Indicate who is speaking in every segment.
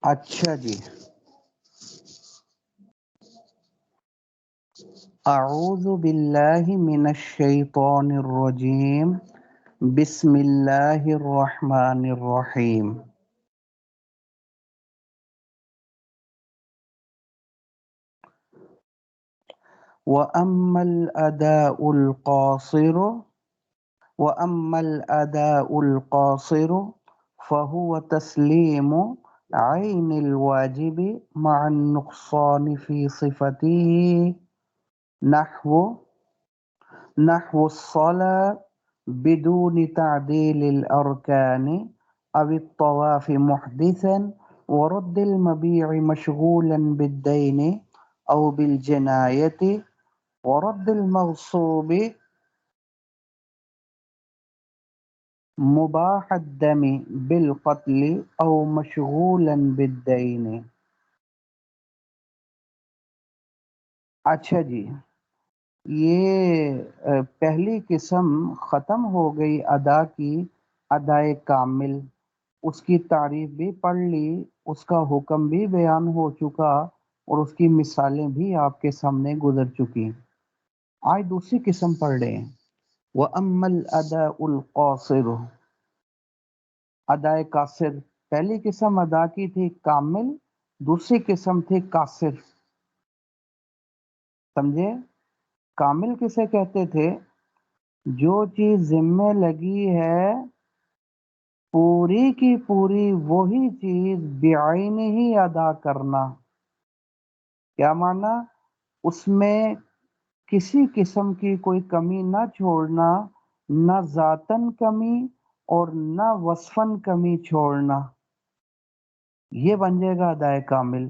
Speaker 1: اچھا جی، اعوذ باللہ من الشیطان الرجیم، بسم اللہ الرحمن الرحیم۔ وَأَمَّا الْأَدَاءُ الْقَاصِرُ فَهُوَ تَسْلِيمُ عَيْنِ الْوَاجِبِ مَعَ النُّقْصَانِ فِي صِفَتِهِ نحو الصلاة بدون تعديل الأركان أو الطواف محدثا ورد المبيع مشغولا بالدين أو بالجناية ورد المغصوب مباح الدم بالقتل أو مشغولا بالدين۔ اچھا جی، یہ پہلی قسم ختم ہو گئی ادا کی، ادائے کامل، اس کی تعریف بھی پڑھ لی، اس کا حکم بھی بیان ہو چکا اور اس کی مثالیں بھی آپ کے سامنے گزر چکی۔ آج دوسری قسم پڑھ رہے ہیں، وَأَمَّا الْأَدَاءُ الْقَاصِرُ، ادائے قاصر۔ پہلی قسم ادا کی تھی کامل، دوسری قسم تھی قاصر، سمجھے؟ کامل کسے کہتے تھے؟ جو چیز ذمہ لگی ہے پوری کی پوری وہی چیز بعین ہی ادا کرنا۔ کیا معنی؟ اس میں کسی قسم کی کوئی کمی نہ چھوڑنا، نہ ذاتاً کمی اور نہ وصفاً کمی چھوڑنا، یہ بن جائے گا ادائے کامل۔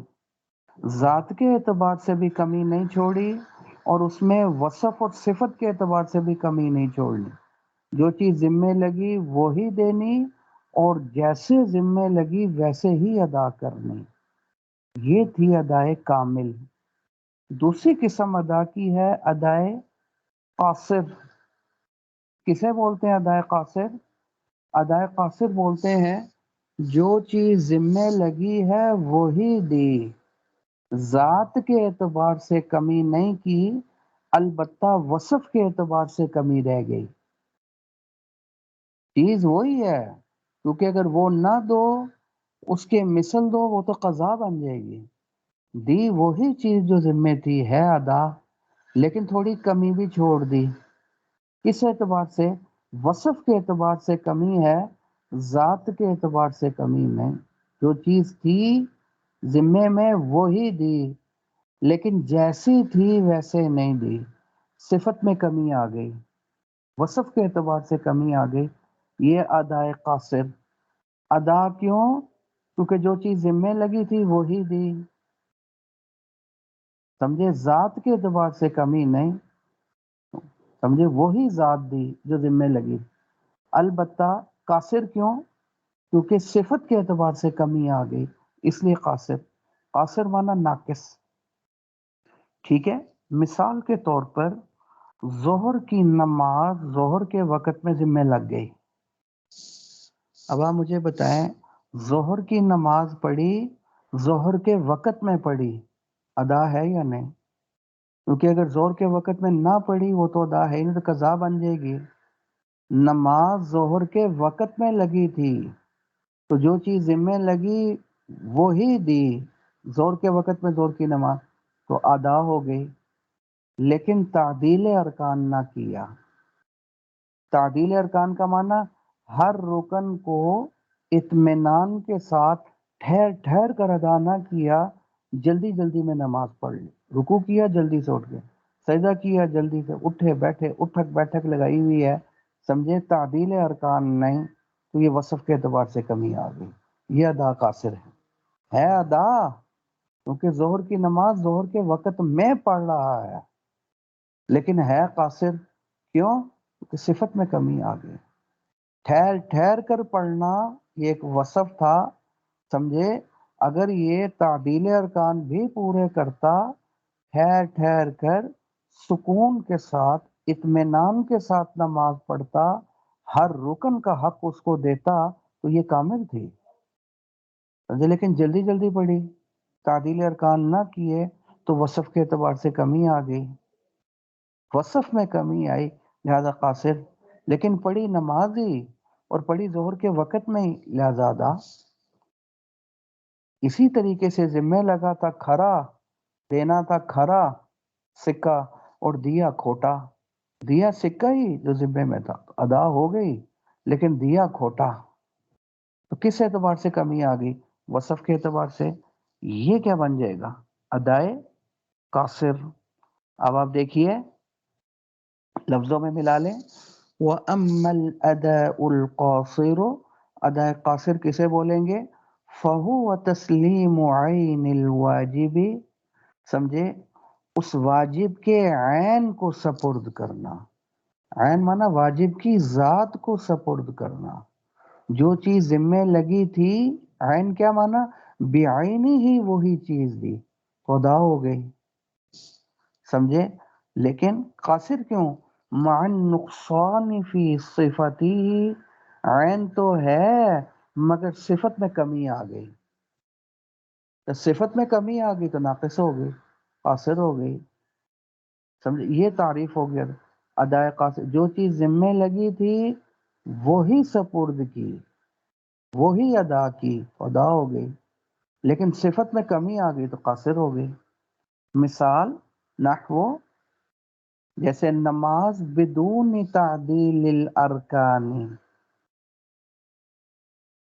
Speaker 1: ذات کے اعتبار سے بھی کمی نہیں چھوڑی اور اس میں وصف اور صفت کے اعتبار سے بھی کمی نہیں چھوڑنی۔ جو چیز ذمہ لگی وہی دینی اور جیسے ذمہ لگی ویسے ہی ادا کرنی، یہ تھی ادائے کامل۔ دوسری قسم ادا کی ہے ادائے قاصر۔ کسے بولتے ہیں ادائے قاصر؟ ادائے قاصر بولتے ہیں جو چیز ذمہ لگی ہے وہی دی، ذات کے اعتبار سے کمی نہیں کی، البتہ وصف کے اعتبار سے کمی رہ گئی۔ چیز وہی ہے، کیونکہ اگر وہ نہ دو، اس کے مثل دو، وہ تو قضا بن جائے گی۔ دی وہی چیز جو ذمہ تھی ہے ادا، لیکن تھوڑی کمی بھی چھوڑ دی۔ کس اعتبار سے؟ وصف کے اعتبار سے کمی ہے، ذات کے اعتبار سے کمی نہیں۔ جو چیز تھی ذمے میں وہی دی، لیکن جیسی تھی ویسے نہیں دی، صفت میں کمی آ گئی، وصف کے اعتبار سے کمی آ گئی، یہ ادائے قاصر۔ ادا کیوں؟ کیونکہ جو چیز ذمہ لگی تھی وہی دی، سمجھے؟ ذات کے اعتبار سے کمی نہیں، سمجھے؟ وہی ذات دی جو ذمہ لگی۔ البتہ قاصر کیوں؟ کیونکہ صفت کے اعتبار سے کمی آ گئی، اس لیے قاصر۔ قاصر معنی ناقص، ٹھیک ہے؟ مثال کے طور پر ظہر کی نماز ظہر کے وقت میں ذمہ لگ گئی۔ اب آپ مجھے بتائیں، ظہر کی نماز پڑھی، ظہر کے وقت میں پڑھی، ادا ہے یا نہیں؟ کیونکہ اگر ظہر کے وقت میں نہ پڑھی وہ تو ادا ہے نہیں، تو قضا بن جائے گی۔ نماز ظہر کے وقت میں لگی تھی تو جو چیز ذمہ لگی وہی دی، ظہر کے وقت میں ظہر کی نماز تو ادا ہو گئی، لیکن تعدیل ارکان نہ کیا۔ تعدیل ارکان کا معنی ہر رکن کو اطمینان کے ساتھ ٹھہر ٹھہر کر ادا نہ کیا، جلدی جلدی میں نماز پڑھ لی، رکوع کیا جلدی سے اٹھ گئے، سجدہ کیا جلدی سے، اٹھے بیٹھے، اٹھک بیٹھک لگائی ہوئی ہے، سمجھے؟ تعدیل ارکان نہیں، تو یہ وصف کے اعتبار سے کمی آ گئی، یہ ادا قاصر ہے ادا، کیونکہ ظہر کی نماز ظہر کے وقت میں پڑھ رہا ہے، لیکن ہے قاصر۔ کیوں؟ کیونکہ صفت میں کمی آ گئی۔ ٹھہر ٹھہر کر پڑھنا یہ ایک وصف تھا، سمجھے؟ اگر یہ تعدیل ارکان بھی پورے کرتا، ٹھہر ٹھہر کر سکون کے ساتھ اطمینان کے ساتھ نماز پڑھتا، ہر رکن کا حق اس کو دیتا، تو یہ کامل تھی. لیکن جلدی جلدی پڑھی، تعدیل ارکان نہ کیے تو وصف کے اعتبار سے کمی آ گئی، وصف میں کمی آئی، لہذا قاصر. لیکن پڑھی نماز ہی اور پڑھی ظہر کے وقت میں ہی، لہذا ادا. اسی طریقے سے ذمہ لگا تھا کھرا، دینا تھا کھرا سکہ اور دیا کھوٹا. دیا سکہ ہی جو ذمے میں تھا، ادا ہو گئی، لیکن دیا کھوٹا، تو کس اعتبار سے کمی آ گئی؟ وصف کے اعتبار سے. یہ کیا بن جائے گا؟ ادائے قاصر. اب آپ دیکھیے لفظوں میں ملا لیں. وَأَمَّا الْأَدَاءُ الْقَاصِرُ، ادائے قاصر کسے بولیں گے؟ فَهُوَ تَسْلِيمُ عَيْنِ الْوَاجِبِ، سمجھے، اس واجب کے عین کو سپرد کرنا. عین مانا واجب کی ذات کو سپرد کرنا. جو چیز ذمہ لگی تھی، عین کیا مانا؟ بعینی ہی وہی چیز دی، خدا ہو گئی. سمجھے؟ لیکن قاصر کیوں؟ مع النقصان فی صفتی، عین تو ہے مگر صفت میں کمی آ گئی. تو صفت میں کمی آ گئی تو ناقص ہو گئی، قاصر ہو گئی. سمجھے؟ یہ تعریف ہو گیا ادائے قاصر. جو چیز ذمہ لگی تھی وہی سپرد کی، وہی ادا کی، ادا ہو گئی. لیکن صفت میں کمی آ گئی تو قاصر ہو گئی. مثال نحو جیسے نماز بدون تعدیل الارکان،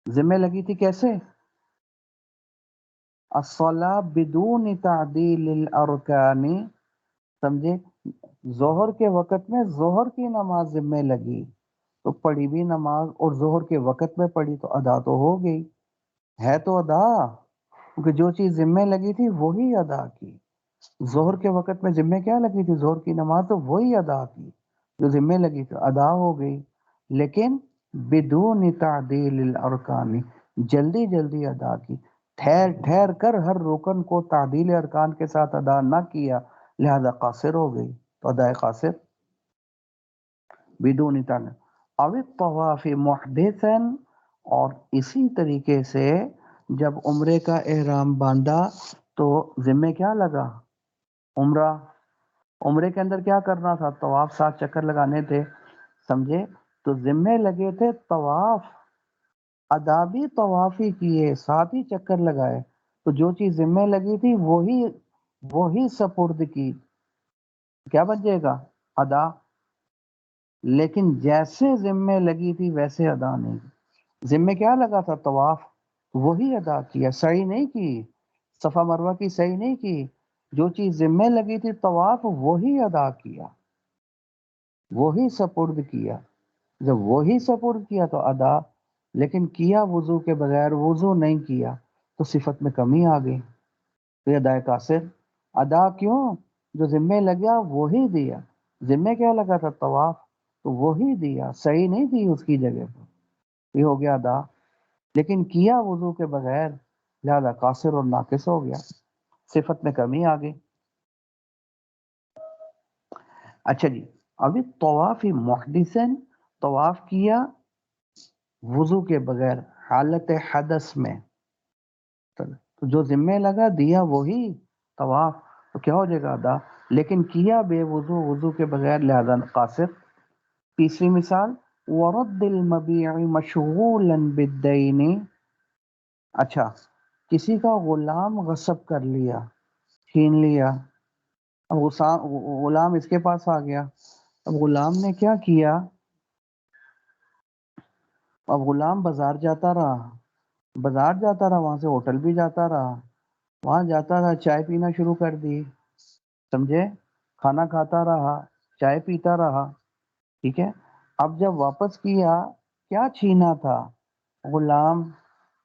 Speaker 1: ذمہ لگی تھی کیسے؟ الصلاۃ بدون تعدیل الارکان، سمجھے، ظہر کے وقت میں ظہر کی نماز ذمہ لگی تو پڑھی بھی نماز، اور ظہر کے وقت میں پڑھی تو ادا تو ہو گئی، ہے تو ادا، کیونکہ جو چیز ذمہ لگی تھی وہی ادا کی. ظہر کے وقت میں ذمہ کیا لگی تھی؟ ظہر کی نماز، تو وہی ادا کی جو ذمہ لگی تھی، ادا ہو گئی. لیکن بدون تعدیل الارکان، جلدی جلدی ادا کی، ٹھہر ٹھہر کر ہر رکن کو تعدیل ارکان کے ساتھ ادا نہ کیا، لہذا قاصر ہو گئی، تو ادائے قاصر. بدون تعدیل او الطواف محدثا، اور اسی طریقے سے جب عمرے کا احرام باندھا تو ذمہ کیا لگا؟ عمرہ. عمرے کے اندر کیا کرنا تھا؟ طواف، 7 چکر لگانے تھے، سمجھے. تو ذمے لگے تھے طواف، ادا بھی طواف ہی کیے، 7 ہی چکر لگائے. تو جو چیز ذمہ لگی تھی وہی سپرد کی، کیا بن جائے گا؟ ادا. لیکن جیسے ذمہ لگی تھی ویسے ادا نہیں. ذمہ کیا لگا تھا؟ طواف، وہی ادا کیا، سعی نہیں کی، صفا مروہ کی سعی نہیں کی. جو چیز ذمہ لگی تھی طواف، وہی ادا کیا، وہی سپرد کیا. جب وہی سپرد کیا تو ادا. لیکن کیا وضو کے بغیر، وضو نہیں کیا تو صفت میں کمی آ گئی، تو یہ ادائے قاصر. ادا کیوں؟ جو ذمہ لگا وہی دیا. ذمہ کیا لگا تھا؟ طواف، تو وہی دیا، صحیح نہیں دی اس کی جگہ پر، یہ ہو گیا ادا. لیکن کیا وضو کے بغیر، لہذا قاصر اور ناقص ہو گیا، صفت میں کمی آ گئی. اچھا جی، ابھی طواف محدثن، طواف کیا وضو کے بغیر حالت حدث میں، تو جو ذمہ لگا دیا وہی طواف، تو کیا ہو جائے گا؟ ادا. لیکن کیا بے وضو، وضو کے بغیر، لہذا قاصر. تیسری مثال ورد المبیع مشغولا بالدین، اچھا کسی کا غلام غصب کر لیا، چھین لیا. اب غلام اس کے پاس آ گیا. اب غلام نے کیا کیا؟ اب غلام بازار جاتا رہا، وہاں سے ہوٹل بھی جاتا رہا، وہاں جاتا رہا، چائے پینا شروع کر دی، سمجھے، کھانا کھاتا رہا، چائے پیتا رہا، ٹھیک ہے. اب جب واپس کیا، کیا چھینا تھا؟ غلام.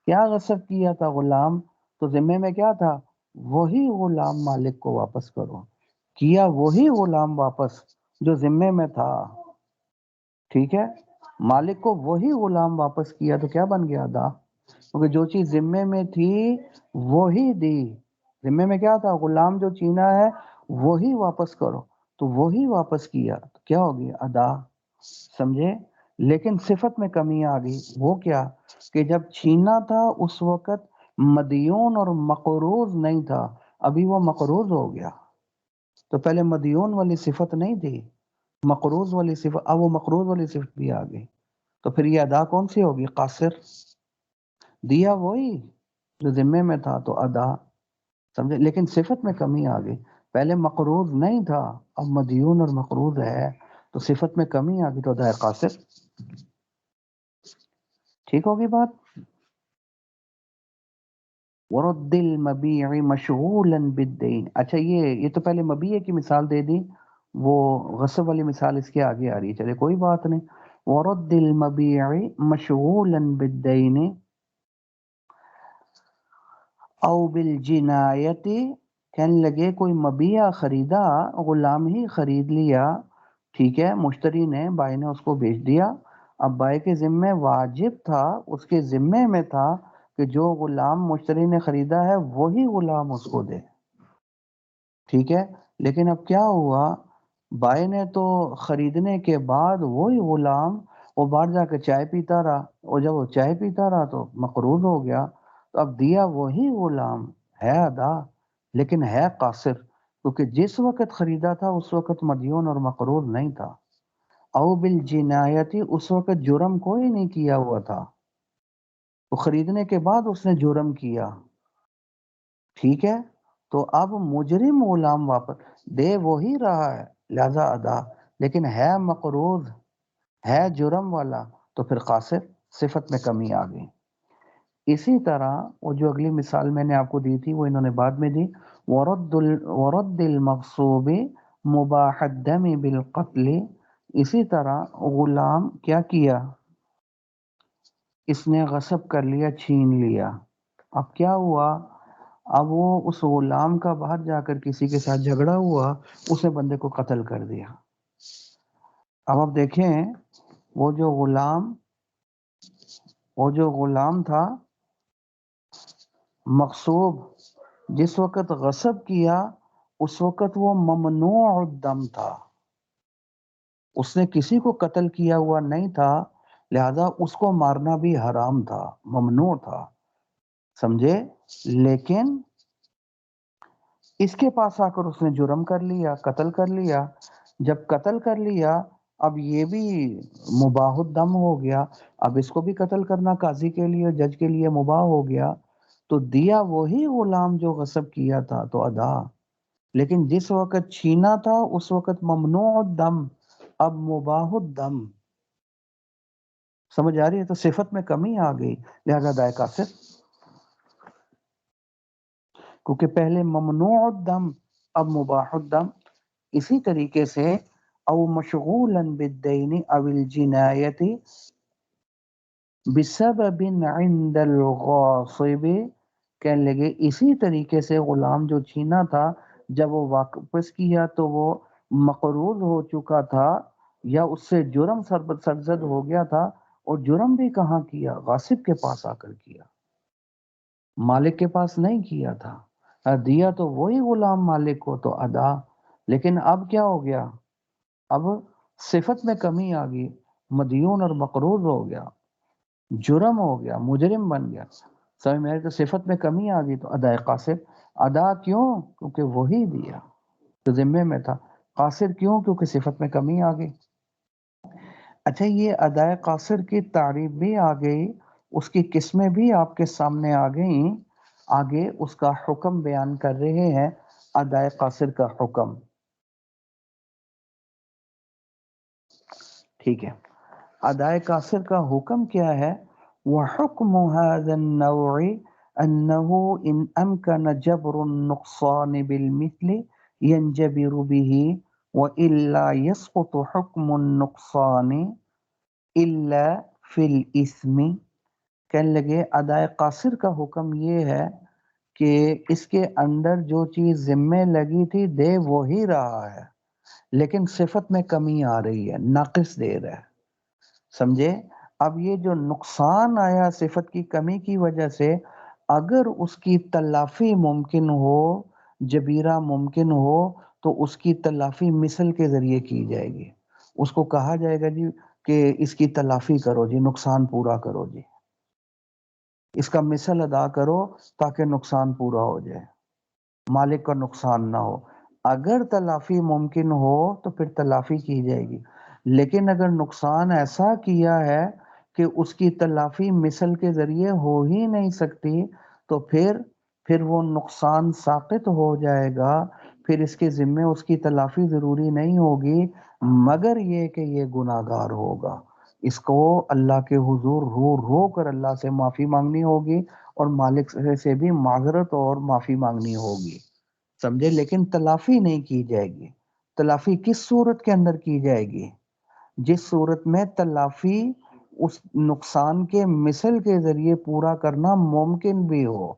Speaker 1: کیا غصب کیا تھا؟ غلام. تو ذمے میں کیا تھا؟ وہی غلام مالک کو واپس کرو. کیا وہی غلام واپس جو ذمے میں تھا، ٹھیک ہے. مالک کو وہی غلام واپس کیا تو کیا بن گیا؟ ادا. کیونکہ جو چیز ذمے میں تھی وہی دی. ذمے میں کیا تھا؟ غلام جو چینا ہے وہی واپس کرو، تو وہی واپس کیا، تو کیا ہوگی؟ ادا. سمجھے؟ لیکن صفت میں کمی آ گئی. وہ کیا کہ جب چھینا تھا اس وقت مدیون اور مقروض نہیں تھا، ابھی وہ مقروض ہو گیا. تو پہلے مدیون والی صفت نہیں تھی، مقروض والی صفت، اب وہ مقروض والی صفت بھی آ گئی. تو پھر یہ ادا کون سی ہوگی؟ قاصر. دیا وہی جو ذمے میں تھا، تو ادا. سمجھے؟ لیکن صفت میں کمی آ گئی. پہلے مقروض نہیں تھا، اب مدیون اور مقروض ہے، تو صفت میں کمی آ گئی، تو ادا قاصر. ٹھیک ہوگی بات؟ ورد المبیع مشغولا بالدین. اچھا یہ تو پہلے مبیع کی مثال دے دی، وہ غصب والی مثال اس کے آگے آ رہی ہے. چلے کوئی بات نہیں. ورد المبیع مشغولا بالدین او بالجنایت. کہنے لگے کوئی مبیع خریدا، غلام ہی خرید لیا، ٹھیک ہے، مشتری نے، بائی نے اس کو بیچ دیا. اب بائی کے ذمے واجب تھا، اس کے ذمے میں تھا کہ جو غلام مشتری نے خریدا ہے وہی غلام اس کو دے. ٹھیک ہے، لیکن اب کیا ہوا؟ بائی نے تو خریدنے کے بعد وہی غلام وہ باہر جا کے چائے پیتا رہا، اور جب وہ چائے پیتا رہا تو مقروض ہو گیا. تو اب دیا وہی غلام، ہے ادا، لیکن ہے قاصر، کیونکہ جس وقت خریدا تھا اس وقت مدیون اور مقروض نہیں تھا. او بالجنایتی، اس وقت جرم کوئی نہیں کیا ہوا تھا، تو خریدنے کے بعد اس نے جرم کیا. ٹھیک ہے، تو اب مجرم غلام واپس دے وہی رہا ہے، لہذا ادا، لیکن ہے مقروض، ہے جرم والا، تو پھر قاصر. صفت میں کمی آ گئی. اسی طرح وہ جو اگلی مثال میں نے آپ کو دی تھی وہ انہوں نے بعد میں دی. ورد المغصوب مباح الدم بالقتل. اسی طرح غلام کیا کیا؟ اس نے غصب کر لیا، چھین لیا. اب کیا ہوا؟ اب وہ اس غلام کا باہر جا کر کسی کے ساتھ جھگڑا ہوا، اسے بندے کو قتل کر دیا. اب آپ دیکھیں، وہ جو غلام تھا مغصوب، جس وقت غصب کیا اس وقت وہ ممنوع الدم تھا، اس نے کسی کو قتل کیا ہوا نہیں تھا، لہذا اس کو مارنا بھی حرام تھا، ممنوع تھا. سمجھے؟ لیکن اس کے پاس آ کر اس نے جرم کر لیا، قتل کر لیا. جب قتل کر لیا، اب یہ بھی مباح الدم ہو گیا، اب اس کو بھی قتل کرنا قاضی کے لیے، جج کے لیے مباح ہو گیا. تو دیا وہی غلام جو غصب کیا تھا، تو ادا. لیکن جس وقت چھینا تھا اس وقت ممنوع الدم، اب مباح الدم. سمجھ آ رہی ہے؟ تو صفت میں کمی آ گئی، لہذا دائیں قاصر، کیونکہ پہلے ممنوع الدم اب مباح الدم. اسی طریقے سے او مشغولا بالدین او الجنایت بسبب عند الغاصب. کہنے لگے اسی طریقے سے غلام جو چھینا تھا جب وہ واپس کیا تو وہ مقروض ہو چکا تھا، یا اس سے جرم سرزد ہو گیا تھا. اور جرم بھی کہاں کیا؟ غاصب کے پاس آ کر کیا، مالک کے پاس نہیں کیا تھا. دیا تو وہی غلام مالک کو، تو ادا. لیکن اب کیا ہو گیا؟ اب صفت میں کمی آ گئی، مدیون اور مقروض ہو گیا، جرم ہو گیا، مجرم بن گیا. سمجھ میں آئی؟ تو صفت میں کمی آ گئی، تو ادا قاصر. ادا کیوں؟ کیونکہ وہی دیا تو ذمے میں تھا. قاصر کیوں؟ کیونکہ صفت میں کمی آ گئی. اچھا، یہ ادا قاصر کی تعریف بھی آ گئی، اس کی قسمیں بھی آپ کے سامنے آ گئیں. آگے اس کا حکم بیان کر رہے ہیں، ادا قاصر کا حکم. ٹھیک ہے، ادا قاصر کا حکم کیا ہے؟ وحکم هذا النوع انه ان امكن جبر النقصان بالمثل ينجبر به والا يسقط حكم النقصان الا في الاثم. کہنے لگے ادائے قاصر کا حکم یہ ہے کہ اس کے اندر جو چیز ذمے لگی تھی دے وہی رہا ہے، لیکن صفت میں کمی آ رہی ہے، ناقص دے رہا ہے. سمجھے؟ اب یہ جو نقصان آیا صفت کی کمی کی وجہ سے، اگر اس کی تلافی ممکن ہو، جبیرہ ممکن ہو، تو اس کی تلافی مثل کے ذریعے کی جائے گی۔ اس کو کہا جائے گا جی کہ اس کی تلافی کرو جی، نقصان پورا کرو جی، اس کا مثل ادا کرو تاکہ نقصان پورا ہو جائے، مالک کا نقصان نہ ہو۔ اگر تلافی ممکن ہو تو پھر تلافی کی جائے گی، لیکن اگر نقصان ایسا کیا ہے کہ اس کی تلافی مثل کے ذریعے ہو ہی نہیں سکتی، تو پھر وہ نقصان ساقط ہو جائے گا، پھر اس کے ذمے اس کی تلافی ضروری نہیں ہوگی، مگر یہ کہ یہ گناہگار ہوگا۔ اس کو اللہ کے حضور رو رو کر اللہ سے معافی مانگنی ہوگی، اور مالک سے بھی معذرت اور معافی مانگنی ہوگی، سمجھے؟ لیکن تلافی نہیں کی جائے گی۔ تلافی کس صورت کے اندر کی جائے گی؟ جس صورت میں تلافی اس نقصان کے مثل کے ذریعے پورا کرنا ممکن بھی ہو،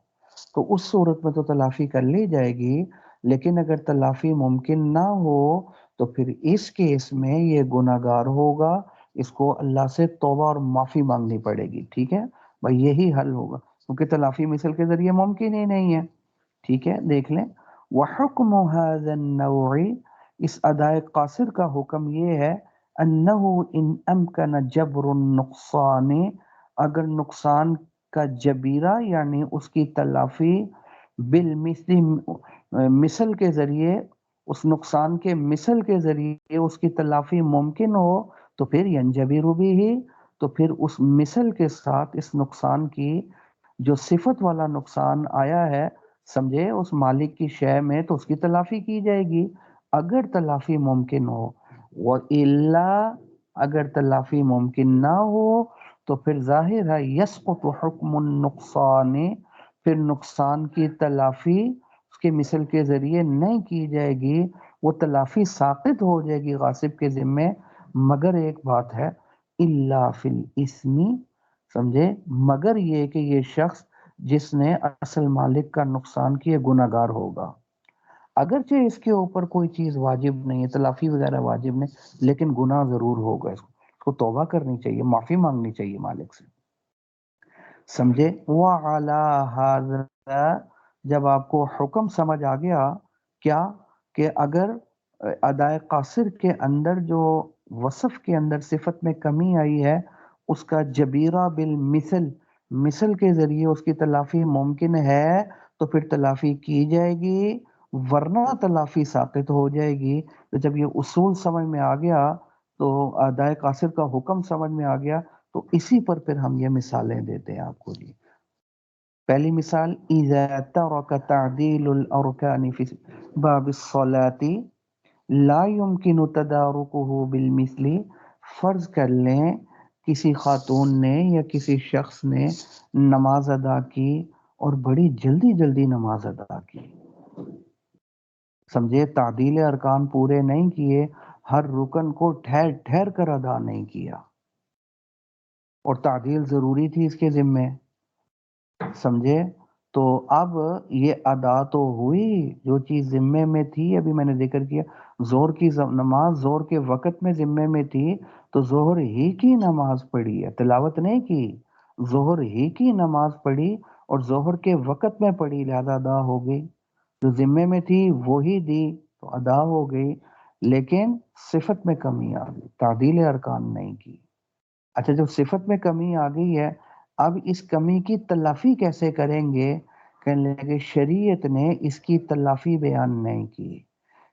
Speaker 1: تو اس صورت میں تو تلافی کر لی جائے گی۔ لیکن اگر تلافی ممکن نہ ہو تو پھر اس کیس میں یہ گناہگار ہوگا، اس کو اللہ سے توبہ اور معافی مانگنی پڑے گی، ٹھیک ہے بھائی؟ یہی حل ہوگا، کیونکہ تلافی مثل کے ذریعے ممکن ہی نہیں ہے، ٹھیک ہے؟ دیکھ لیں، وحکم هذا النوع، اس ادائے قاصر کا حکم یہ ہے، انہ ان امکن جبر النقصان، اگر نقصان کا جبیرہ یعنی اس کی تلافی بالمثل، مثل کے ذریعے، اس نقصان کے مثل کے ذریعے اس کی تلافی ممکن ہو، تو پھر ینجبر بھی ہی، تو پھر اس مثل کے ساتھ اس نقصان کی جو صفت والا نقصان آیا ہے، سمجھے، اس مالک کی شے میں، تو اس کی تلافی کی جائے گی اگر تلافی ممکن ہو۔ وَإِلَّا، اگر تلافی ممکن نہ ہو تو پھر ظاہر ہے یسقط حکم النقصان، پھر نقصان کی تلافی اس کے مثل کے ذریعے نہیں کی جائے گی، وہ تلافی ساقط ہو جائے گی غاصب کے ذمے، مگر ایک بات ہے، الا فی الاسم، سمجھے، مگر یہ کہ یہ شخص جس نے اصل مالک کا نقصان کیا گناہگار ہوگا، اگرچہ اس کے اوپر کوئی چیز واجب نہیں ہے، تلافی وغیرہ واجب نہیں، لیکن گناہ ضرور ہوگا، اس کو توبہ کرنی چاہیے، معافی مانگنی چاہیے مالک سے، سمجھے؟ وَعَلَى هَذَا، جب آپ کو حکم سمجھ آ گیا کیا کہ اگر ادائے قاصر کے اندر جو وصف کے اندر صفت میں کمی آئی ہے، اس کا جبیرہ بالمثل، مثل کے ذریعے اس کی تلافی ممکن ہے، تو پھر تلافی کی جائے گی، ورنہ تلافی ساقط ہو جائے گی۔ تو جب یہ اصول سمجھ میں آ گیا، تو ادائے قاصر کا حکم سمجھ میں آ گیا، تو اسی پر پھر ہم یہ مثالیں دیتے ہیں آپ کو جی۔ پہلی مثال، اذا ترک تعدیل الارکان فی باب الصلاة لا يمکن تدارکہ بالمثل، فرض کر لیں کسی خاتون نے یا کسی شخص نے نماز ادا کی اور بڑی جلدی جلدی نماز ادا کی، سمجھے، تعدیل ارکان پورے نہیں کیے، ہر رکن کو ٹھہر ٹھہر کر ادا نہیں کیا، اور تعدیل ضروری تھی اس کے ذمے، سمجھے؟ تو اب یہ ادا تو ہوئی جو چیز ذمے میں تھی، ابھی میں نے ذکر کیا ظہر کی نماز ظہر کے وقت میں ذمے میں تھی، تو ظہر ہی کی نماز پڑھی ہے، تلاوت نہیں کی، ظہر ہی کی نماز پڑھی اور ظہر کے وقت میں پڑھی، لہذا ادا ہو گئی، جو ذمے میں تھی وہی دی تو ادا ہو گئی، لیکن صفت میں کمی آ گئی، تعدیل ارکان نہیں کی۔ اچھا، جب صفت میں کمی آ گئی ہے، اب اس کمی کی تلافی کیسے کریں گے؟ کہنے لگے شریعت نے اس کی تلافی بیان نہیں کی،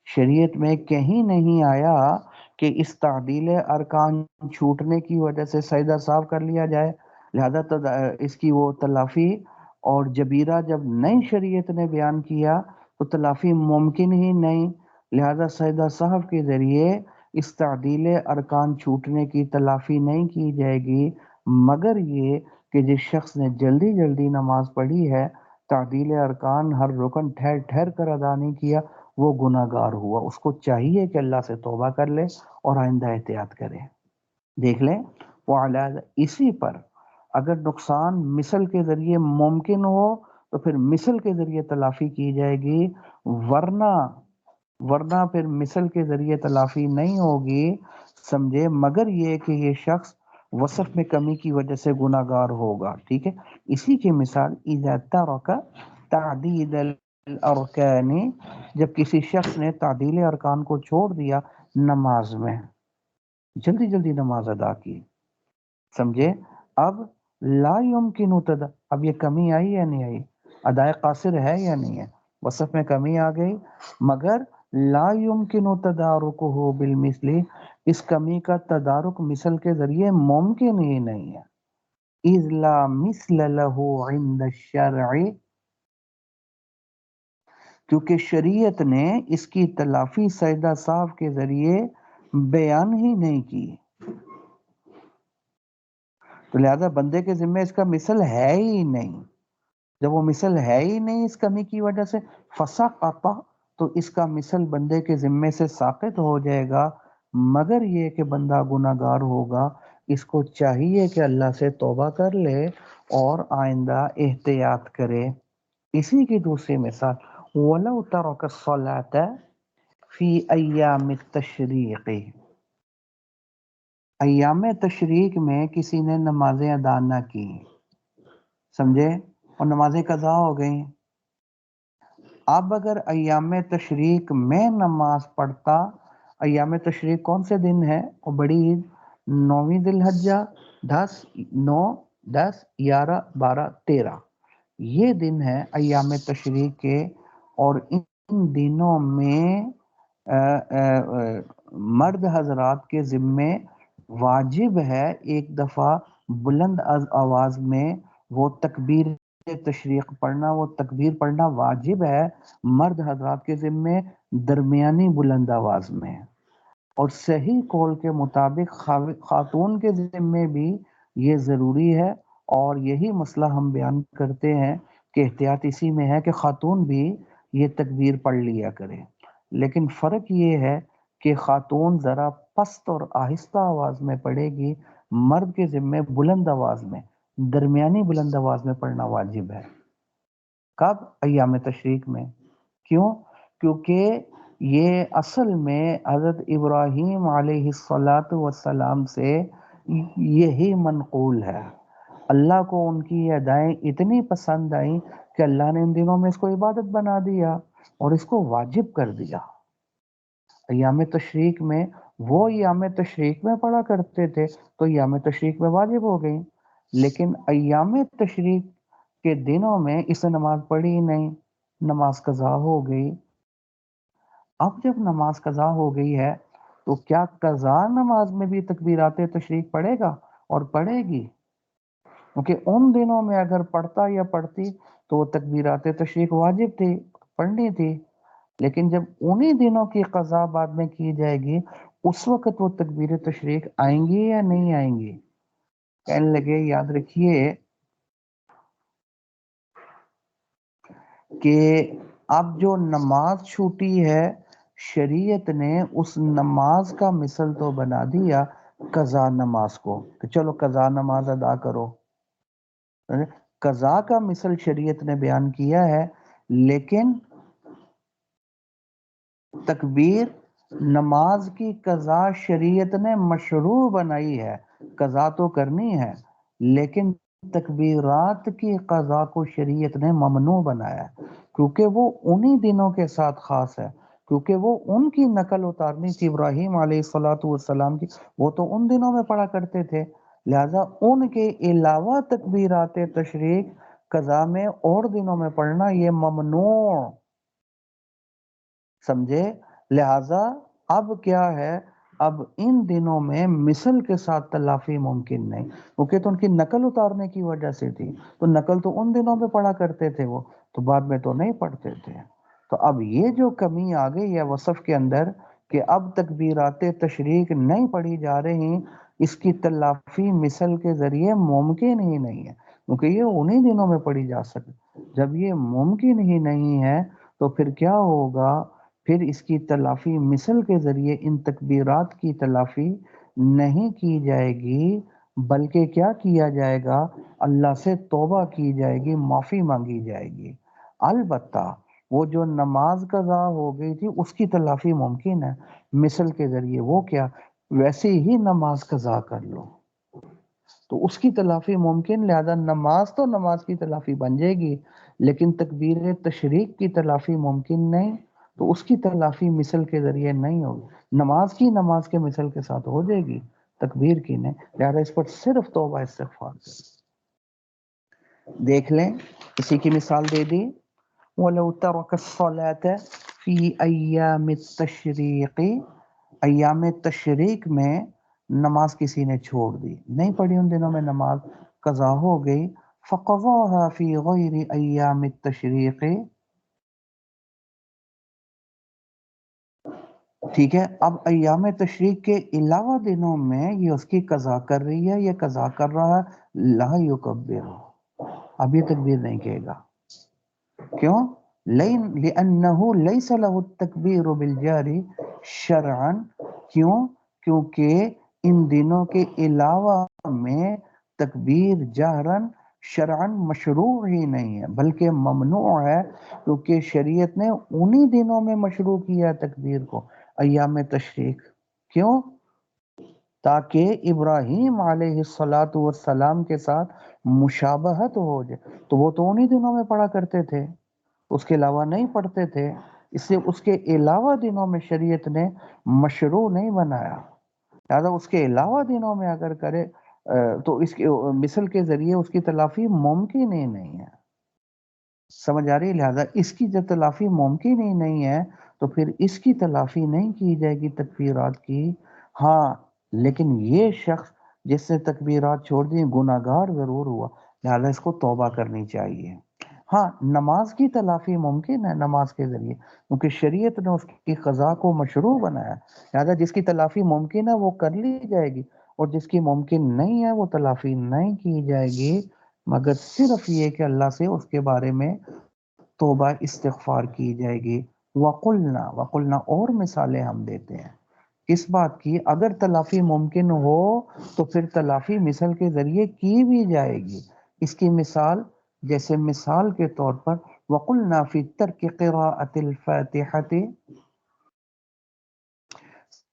Speaker 1: شریعت میں کہیں نہیں آیا کہ اس تعدیل ارکان چھوٹنے کی وجہ سے سجدہ صاف کر لیا جائے، لہذا اس کی وہ تلافی اور جبیرہ جب نئی شریعت نے بیان کیا تو تلافی ممکن ہی نہیں، لہذا سجدہ صاحب کے ذریعے اس تعدیل ارکان چھوٹنے کی تلافی نہیں کی جائے گی، مگر یہ کہ جس شخص نے جلدی جلدی نماز پڑھی ہے، تعدیل ارکان ہر رکن ٹھہر ٹھہر کر ادا نہیں کیا، وہ گناہگار ہوا، اس کو چاہیے کہ اللہ سے توبہ کر لے اور آئندہ احتیاط کرے۔ دیکھ لیں، وعلی، اسی پر اگر نقصان مثل کے ذریعے ممکن ہو تو پھر مثل کے ذریعے تلافی کی جائے گی، ورنہ پھر مثل کے ذریعے تلافی نہیں ہوگی، سمجھے، مگر یہ کہ یہ شخص وصف میں کمی کی وجہ سے گناہگار ہوگا. ٹھیک ہے. اسی کی مثال اذا ترک تعدید الارکان، جب کسی شخص نے تعدیل ارکان کو چھوڑ دیا نماز میں، جلدی جلدی نماز ادا کی. سمجھے؟ اب لا یمکن تدا، اب یہ کمی آئی یا نہیں آئی؟ ادائے قاصر ہے یا نہیں ہے؟ وصف میں کمی آ گئی، مگر لا یمکن تدارکہ بالمثل، اس کمی کا تدارک مثل کے ذریعے ممکن ہی نہیں ہے. اذ لا مثل له عند الشرع، کیونکہ شریعت نے اس کی تلافی سیدہ صاحب کے ذریعے بیان ہی نہیں کی، تو لہذا بندے کے ذمہ اس کا مثل ہے ہی نہیں. جب وہ مثل ہے ہی نہیں اس کمی کی وجہ سے، فسقط، تو اس کا مثل بندے کے ذمے سے ساقط ہو جائے گا. مگر یہ کہ بندہ گناہگار ہوگا، اس کو چاہیے کہ اللہ سے توبہ کر لے اور آئندہ احتیاط کرے. اسی کی دوسری مثال وَلَوْ تَرَكَ الصَّلَاةَ فِي أَيَّامِ التَّشْرِيقِ، ایام تشریق میں کسی نے نمازیں ادا نہ کی، سمجھے، اور نمازیں قضا ہو گئیں. اب اگر ایام تشریق میں نماز پڑھتا، ایام تشریق کون سے دن ہے؟ اور بڑی عید 9 ذی الحجہ، 10، 9، 10، 11، 12، 13، یہ دن ہے ایام تشریق کے. اور ان دنوں میں مرد حضرات کے ذمے واجب ہے ایک دفعہ بلند آواز میں وہ تکبیر تشریق پڑھنا، وہ تکبیر پڑھنا واجب ہے مرد حضرات کے ذمے درمیانی بلند آواز میں. اور صحیح قول کے مطابق خاتون کے ذمے بھی یہ ضروری ہے، اور یہی مسئلہ ہم بیان کرتے ہیں کہ احتیاط اسی میں ہے کہ خاتون بھی یہ تکبیر پڑھ لیا کرے. لیکن فرق یہ ہے کہ خاتون ذرا پست اور آہستہ آواز میں پڑھے گی، مرد کے ذمے بلند آواز میں، درمیانی بلند آواز میں پڑھنا واجب ہے. کب؟ ایام تشریق میں. کیوں؟ کیونکہ یہ اصل میں حضرت ابراہیم علیہ السلام سے یہی منقول ہے. اللہ کو ان کی یہ ادائیں اتنی پسند آئیں کہ اللہ نے ان دنوں میں اس کو عبادت بنا دیا اور اس کو واجب کر دیا. ایام تشریق میں وہ ایام تشریق میں پڑھا کرتے تھے تو ایام تشریق میں واجب ہو گئی، لیکن ایام تشریق کے دنوں میں اس نے نماز پڑھی ہی نہیں، نماز قضا ہو گئی. اب جب نماز قضا ہو گئی ہے تو کیا قضا نماز میں بھی تکبیرات تشریق پڑھے گا؟ اور پڑھے گی، کیونکہ ان دنوں میں اگر پڑھتا یا پڑھتی تو وہ تکبیرات تشریق واجب تھی، پڑھنی تھی. لیکن جب انہی دنوں کی قضا بعد میں کی جائے گی، اس وقت وہ تکبیر تشریق آئیں گی یا نہیں آئیں گی؟ کہنے لگے یاد رکھیے کہ اب جو نماز چھوٹی ہے، شریعت نے اس نماز کا مثل تو بنا دیا قضا نماز کو کہ چلو قضا نماز ادا کرو. قضا کا مثل شریعت نے بیان کیا ہے، لیکن تکبیر نماز کی قضا شریعت نے مشروع بنائی ہے. قضا تو کرنی ہے، لیکن تکبیرات کی قضا کو شریعت نے ممنوع بنایا ہے، کیونکہ وہ انہی دنوں کے ساتھ خاص ہے، کیونکہ وہ ان کی نقل اتارنی تھی ابراہیم علیہ السلام کی، وہ تو ان دنوں میں پڑھا کرتے تھے. لہذا ان کے علاوہ تکبیرات تشریق قضا میں اور دنوں میں پڑھنا یہ ممنوع، سمجھے. لہذا اب کیا ہے، اب ان دنوں میں مثل کے ساتھ تلافی ممکن نہیں، کیونکہ تو ان کی نقل اتارنے کی وجہ سے تھی، تو نقل تو ان دنوں میں پڑھا کرتے تھے وہ، تو بعد میں تو نہیں پڑھتے تھے. تو اب یہ جو کمی آ گئی ہے وصف کے اندر کہ اب تکبیرات تشریق نہیں پڑھی جا رہی، اس کی تلافی مثل کے ذریعے ممکن ہی نہیں ہے، کیونکہ یہ انہی دنوں میں پڑھی جا سکے. جب یہ ممکن ہی نہیں ہے تو پھر کیا ہوگا؟ پھر اس کی تلافی مثل کے ذریعے ان تکبیرات کی تلافی نہیں کی جائے گی، بلکہ کیا کیا جائے گا؟ اللہ سے توبہ کی جائے گی، معافی مانگی جائے گی. البتہ وہ جو نماز قضا ہو گئی تھی اس کی تلافی ممکن ہے مثل کے ذریعے. وہ کیا؟ ویسے ہی نماز قضا کر لو. تو اس کی تلافی ممکن، لہذا نماز تو نماز کی تلافی بن جائے گی، لیکن تکبیر تشریق کی تلافی ممکن نہیں، تو اس کی تلافی مثل کے ذریعے نہیں ہوگی، نماز کی نماز کے مثل کے ساتھ ہو جائے گی، تکبیر کی نہیں، لہذا اس پر صرف توبہ استغفار کریں۔ دیکھ لیں اسی کی مثال دے دی، وَلَوْ تَرَكَ الصَّلَاةَ فِي أَيَّامِ التَّشْرِيقِ، ایام تشریق میں نماز کسی نے چھوڑ دی، نہیں پڑھی ان دنوں میں نماز، قضا ہو گئی، فَقَضَاهَا فِي غَيْرِ أَيَّامِ التَّشْرِيقِ، ٹھیک ہے، اب ایام تشریق کے علاوہ دنوں میں یہ اس کی قضا کر رہی ہے، یہ قضا کر رہا ہے، لا یکبر، اب یہ تکبیر نہیں کہے گا، کیوں؟ لأنه ليس له التکبیر بالجاری شرعا، کیوں؟ کیونکہ ان دنوں کے علاوہ میں تکبیر جہرن شرعن مشروع ہی نہیں ہے بلکہ ممنوع ہے، کیونکہ شریعت نے انہی دنوں میں مشروع کیا ہے تکبیر کو، ایام تشریق، کیوں؟ تاکہ ابراہیم علیہ السلام کے ساتھ مشابہت ہو جائے، تو وہ تو انہی دنوں میں پڑھا کرتے تھے، اس کے علاوہ نہیں پڑھتے تھے، اس لیے اس کے علاوہ دنوں میں شریعت نے مشروع نہیں بنایا، لہذا اس کے علاوہ دنوں میں اگر کرے تو اس کی مثل کے ذریعے اس کی تلافی ممکن ہی نہیں ہے، سمجھ آ رہی ہے؟ لہذا اس کی جب تلافی ممکن ہی نہیں ہے تو پھر اس کی تلافی نہیں کی جائے گی تکبیرات کی، ہاں لیکن یہ شخص جس نے تکبیرات چھوڑ دی گناہگار ضرور ہوا، لہذا اس کو توبہ کرنی چاہیے۔ ہاں نماز کی تلافی ممکن ہے نماز کے ذریعے، کیونکہ شریعت نے اس کی قضا کو مشروع بنایا، لہذا جس کی تلافی ممکن ہے وہ کر لی جائے گی، اور جس کی ممکن نہیں ہے وہ تلافی نہیں کی جائے گی، مگر صرف یہ کہ اللہ سے اس کے بارے میں توبہ استغفار کی جائے گی۔ وقلنا اور مثالیں ہم دیتے ہیں اس بات کی، اگر تلافی ممکن ہو تو پھر تلافی مثل کے ذریعے کی بھی جائے گی، اس کی مثال جیسے مثال کے طور پر وقلنا فی ترک قراءۃ الفاتحۃ،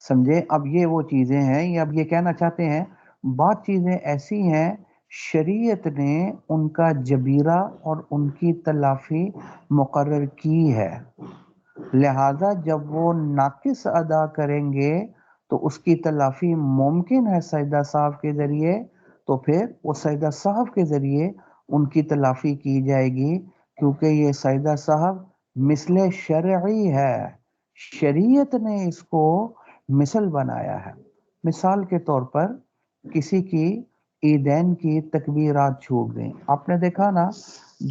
Speaker 1: سمجھے؟ اب یہ وہ چیزیں ہیں، یہ اب یہ کہنا چاہتے ہیں بعض چیزیں ایسی ہیں شریعت نے ان کا جبیرہ اور ان کی تلافی مقرر کی ہے، لہذا جب وہ ناقص ادا کریں گے تو اس کی تلافی ممکن ہے سجدہ صاحب کے ذریعے، تو پھر وہ سجدہ صاحب کے ذریعے ان کی تلافی کی جائے گی، کیونکہ یہ سجدہ صاحب مثل شرعی ہے، شریعت نے اس کو مثل بنایا ہے۔ مثال کے طور پر کسی کی عیدین کی تکبیرات چھوٹ گئیں، آپ نے دیکھا نا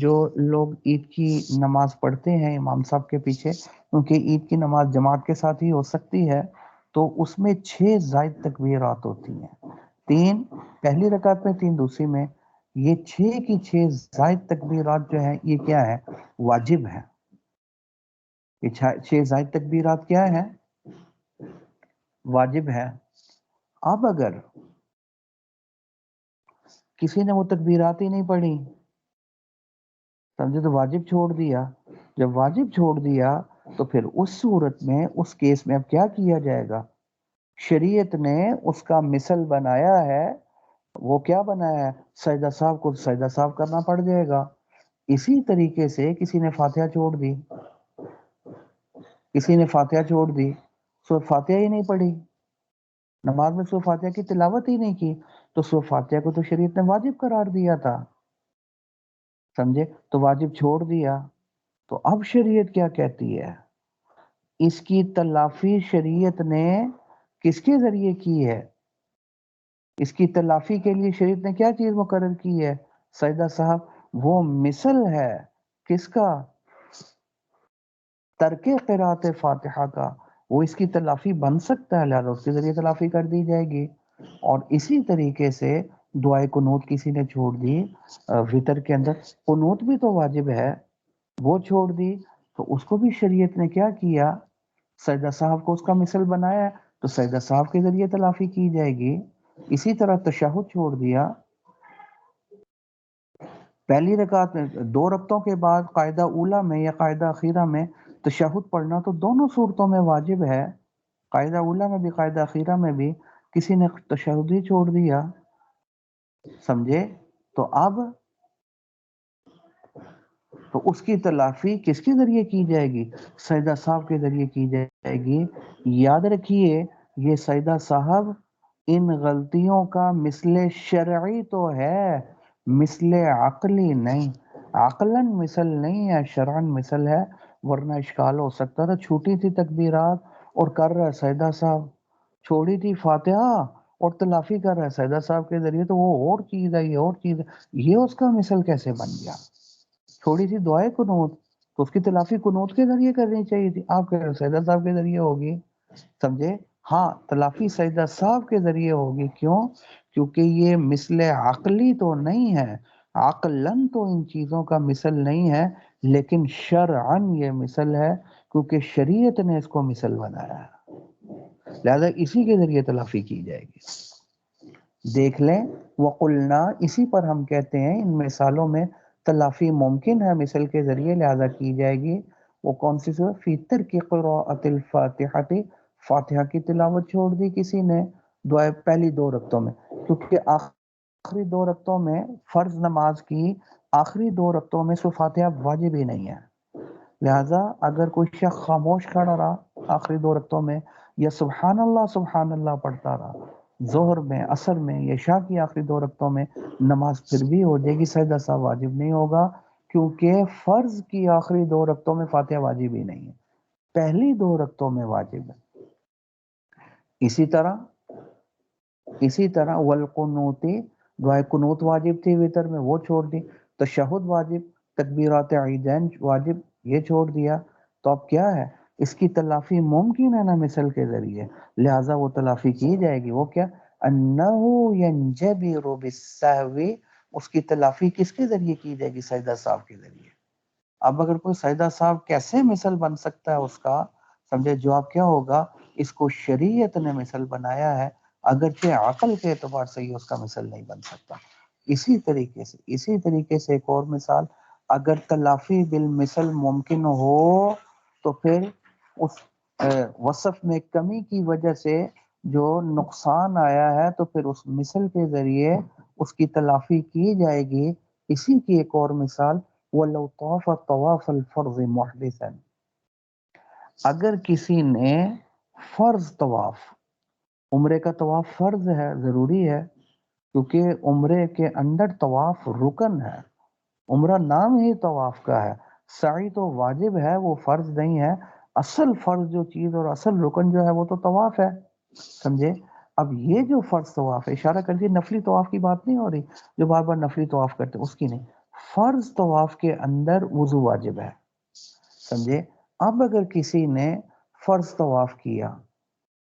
Speaker 1: جو لوگ عید کی نماز پڑھتے ہیں امام صاحب کے پیچھے، کیونکہ عید کی نماز جماعت کے ساتھ ہی ہو سکتی ہے، تو اس میں 6 زائد تکبیرات ہوتی ہیں، 3 پہلی رکعت میں 3 دوسری میں، یہ 6 کی 6 زائد تکبیرات جو ہیں یہ کیا ہے؟ واجب ہے، یہ 6 زائد تکبیرات کیا ہے؟ واجب ہے۔ اب اگر کسی نے وہ تکبیرات ہی نہیں پڑھی، سمجھے، تو واجب چھوڑ دیا، جب واجب چھوڑ دیا تو پھر اس صورت میں اس کیس میں اب کیا کیا جائے گا؟ شریعت نے اس کا مثل بنایا ہے، وہ کیا بنایا ہے؟ سجدہ صاحب کو سجدہ صاحب کرنا پڑ جائے گا۔ اسی طریقے سے کسی نے فاتحہ چھوڑ دی، کسی نے فاتحہ چھوڑ دی، سورۃ فاتحہ ہی نہیں پڑھی، نماز میں سورۃ فاتحہ کی تلاوت ہی نہیں کی، تو سورۃ فاتحہ کو تو شریعت نے واجب قرار دیا تھا، سمجھے، تو واجب چھوڑ دیا، تو اب شریعت کیا کہتی ہے؟ اس کی تلافی شریعت نے کس کے ذریعے کی ہے؟ اس کی تلافی کے لیے شریعت نے کیا چیز مقرر کی ہے؟ سجدہ صاحب، وہ مثل ہے کس کا؟ ترک قرات فاتحہ کا، وہ اس کی تلافی بن سکتا ہے، لہذا اس کے ذریعے تلافی کر دی جائے گی۔ اور اسی طریقے سے دعائے قنوت کسی نے چھوڑ دی وتر کے اندر، قنوت بھی تو واجب ہے، وہ چھوڑ دی، تو اس کو بھی شریعت نے کیا کیا؟ سجدہ صاحب کو اس کا مثل بنایا ہے، تو سجدہ صاحب کے ذریعے تلافی کی جائے گی۔ اسی طرح تشہد چھوڑ دیا، پہلی رکعت میں 2 رکعتوں کے بعد قاعدہ اولا میں یا قاعدہ اخیرہ میں تشہد پڑھنا تو دونوں صورتوں میں واجب ہے، قاعدہ اولا میں بھی قاعدہ اخیرہ میں بھی، کسی نے تشہد ہی چھوڑ دیا، سمجھے؟ تو اب تو اس کی تلافی کس کے ذریعے کی جائے گی؟ سجدہ صاحب کے ذریعے کی جائے گی۔ یاد رکھیے یہ سجدہ صاحب ان غلطیوں کا مثل شرعی تو ہے، مثل عقلی نہیں، عقلاً مثل نہیں ہے، شرعاً مثل ہے، ورنہ اشکال ہو سکتا تھا۔ چھوٹی تھی تکبیرات اور کر رہا ہے سجدہ صاحب، چھوڑی تھی فاتحہ اور تلافی کر رہا ہے سجدہ صاحب کے ذریعے، تو وہ اور چیز ہے، یہ اور چیز ہے، یہ اس کا مثل کیسے بن گیا؟ چھوڑی تھی دعائے قنوت تو اس کی تلافی قنوت کے ذریعے کرنی چاہیے تھی، آپ کہہ رہے سجدہ صاحب کے ذریعے ہوگی، سمجھے؟ ہاں تلافی سجدہ صاحب کے ذریعے ہوگی، کیوں؟ کیونکہ یہ مثل عقلی تو نہیں ہے، عقلاً تو ان چیزوں کا مثل نہیں ہے، لیکن شرعاً یہ مثل ہے، کیونکہ شریعت نے اس کو مثل بنایا ہے، لہذا اسی کے ذریعے تلافی کی جائے گی۔ دیکھ لیں وقلنا، اسی پر ہم کہتے ہیں ان مثالوں میں تلافی ممکن ہے مثل کے ذریعے، لہذا کی جائے گی۔ وہ کون سی صورت؟ فی ترک قراءۃ الفاتحہ، فاتحہ کی تلاوت چھوڑ دی کسی نے دعائے پہلی دو رکعتوں میں، کیونکہ آخری دو رکعتوں میں فرض نماز کی آخری دو رکعتوں میں سو فاتحہ واجب ہی نہیں ہے، لہذا اگر کوئی شخص خاموش کھڑا رہا آخری دو رکعتوں میں یا سبحان اللہ پڑھتا رہا ظہر میں، عصر میں، عشاء کی آخری دو رکعتوں میں، نماز پھر بھی ہو جائے گی، سجدہ صاحب واجب نہیں ہوگا، کیونکہ فرض کی آخری دو رکعتوں میں فاتحہ واجب ہی نہیں ہے، پہلی دو رکعتوں میں واجب ہے۔ اسی طرح والقنوت، دعائے قنوت واجب تھی وتر میں، وہ چھوڑ دی، تشہد واجب، تکبیرات عیدین واجب، یہ چھوڑ دیا، تو اب کیا ہے؟ اس کی تلافی ممکن ہے نا مثل کے ذریعے، لہٰذا وہ تلافی کی جائے گی۔ وہ کیا؟ انہو ینجبر بالسہو، اس کی تلافی کس کے ذریعے کی جائے گی؟ سجدہ صاحب کے ذریعے۔ اب اگر کوئی سجدہ صاحب کیسے مثل بن سکتا ہے اس کا؟ سمجھے؟ جواب کیا ہوگا؟ اس کو شریعت نے مثل بنایا ہے، اگرچہ عقل کے اعتبار سے یہ اس کا مثل نہیں بن سکتا۔ اسی طریقے سے ایک اور مثال، اگر تلافی بالمثل ممکن ہو تو پھر اس وصف میں کمی کی وجہ سے جو نقصان آیا ہے تو پھر اس مثل کے ذریعے اس کی تلافی کی جائے گی۔ اسی کی ایک اور مثال، وَلَوْ طَافَ طَوَافَ الْفَرْضِ مُحْدِثًا، اگر کسی نے فرض طواف، عمرے کا طواف فرض ہے، ضروری ہے، کیونکہ عمرے کے اندر طواف رکن ہے، عمرہ نام ہی طواف کا ہے، سعی تو واجب ہے، وہ فرض نہیں ہے، اصل فرض جو چیز اور اصل رکن جو ہے وہ تو طواف ہے، سمجھے؟ اب یہ جو فرض طواف ہے، اشارہ کر دیے نفلی طواف کی بات نہیں ہو رہی جو بار بار نفلی طواف کرتے اس کی نہیں، فرض طواف کے اندر وضو واجب ہے، سمجھے؟ اب اگر کسی نے فرض طواف کیا،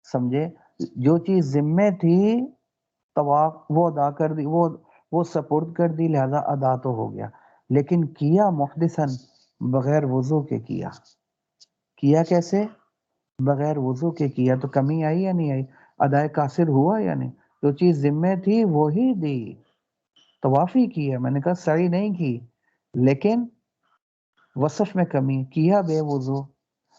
Speaker 1: سمجھے، جو چیز ذمہ تھی طواف وہ ادا کر دی، وہ سپرد کر دی، لہذا ادا تو ہو گیا، لیکن کیا محدثاً، بغیر وضو کے کیا کیسے؟ بغیر وضو کے کیا تو کمی آئی یا نہیں آئی؟ ادائے قاصر ہوا یا نہیں؟ جو چیز ذمہ تھی وہی دی، طوافی کی ہے، میں نے کہا سعی نہیں کی، لیکن وصف میں کمی، کیا بے وضو،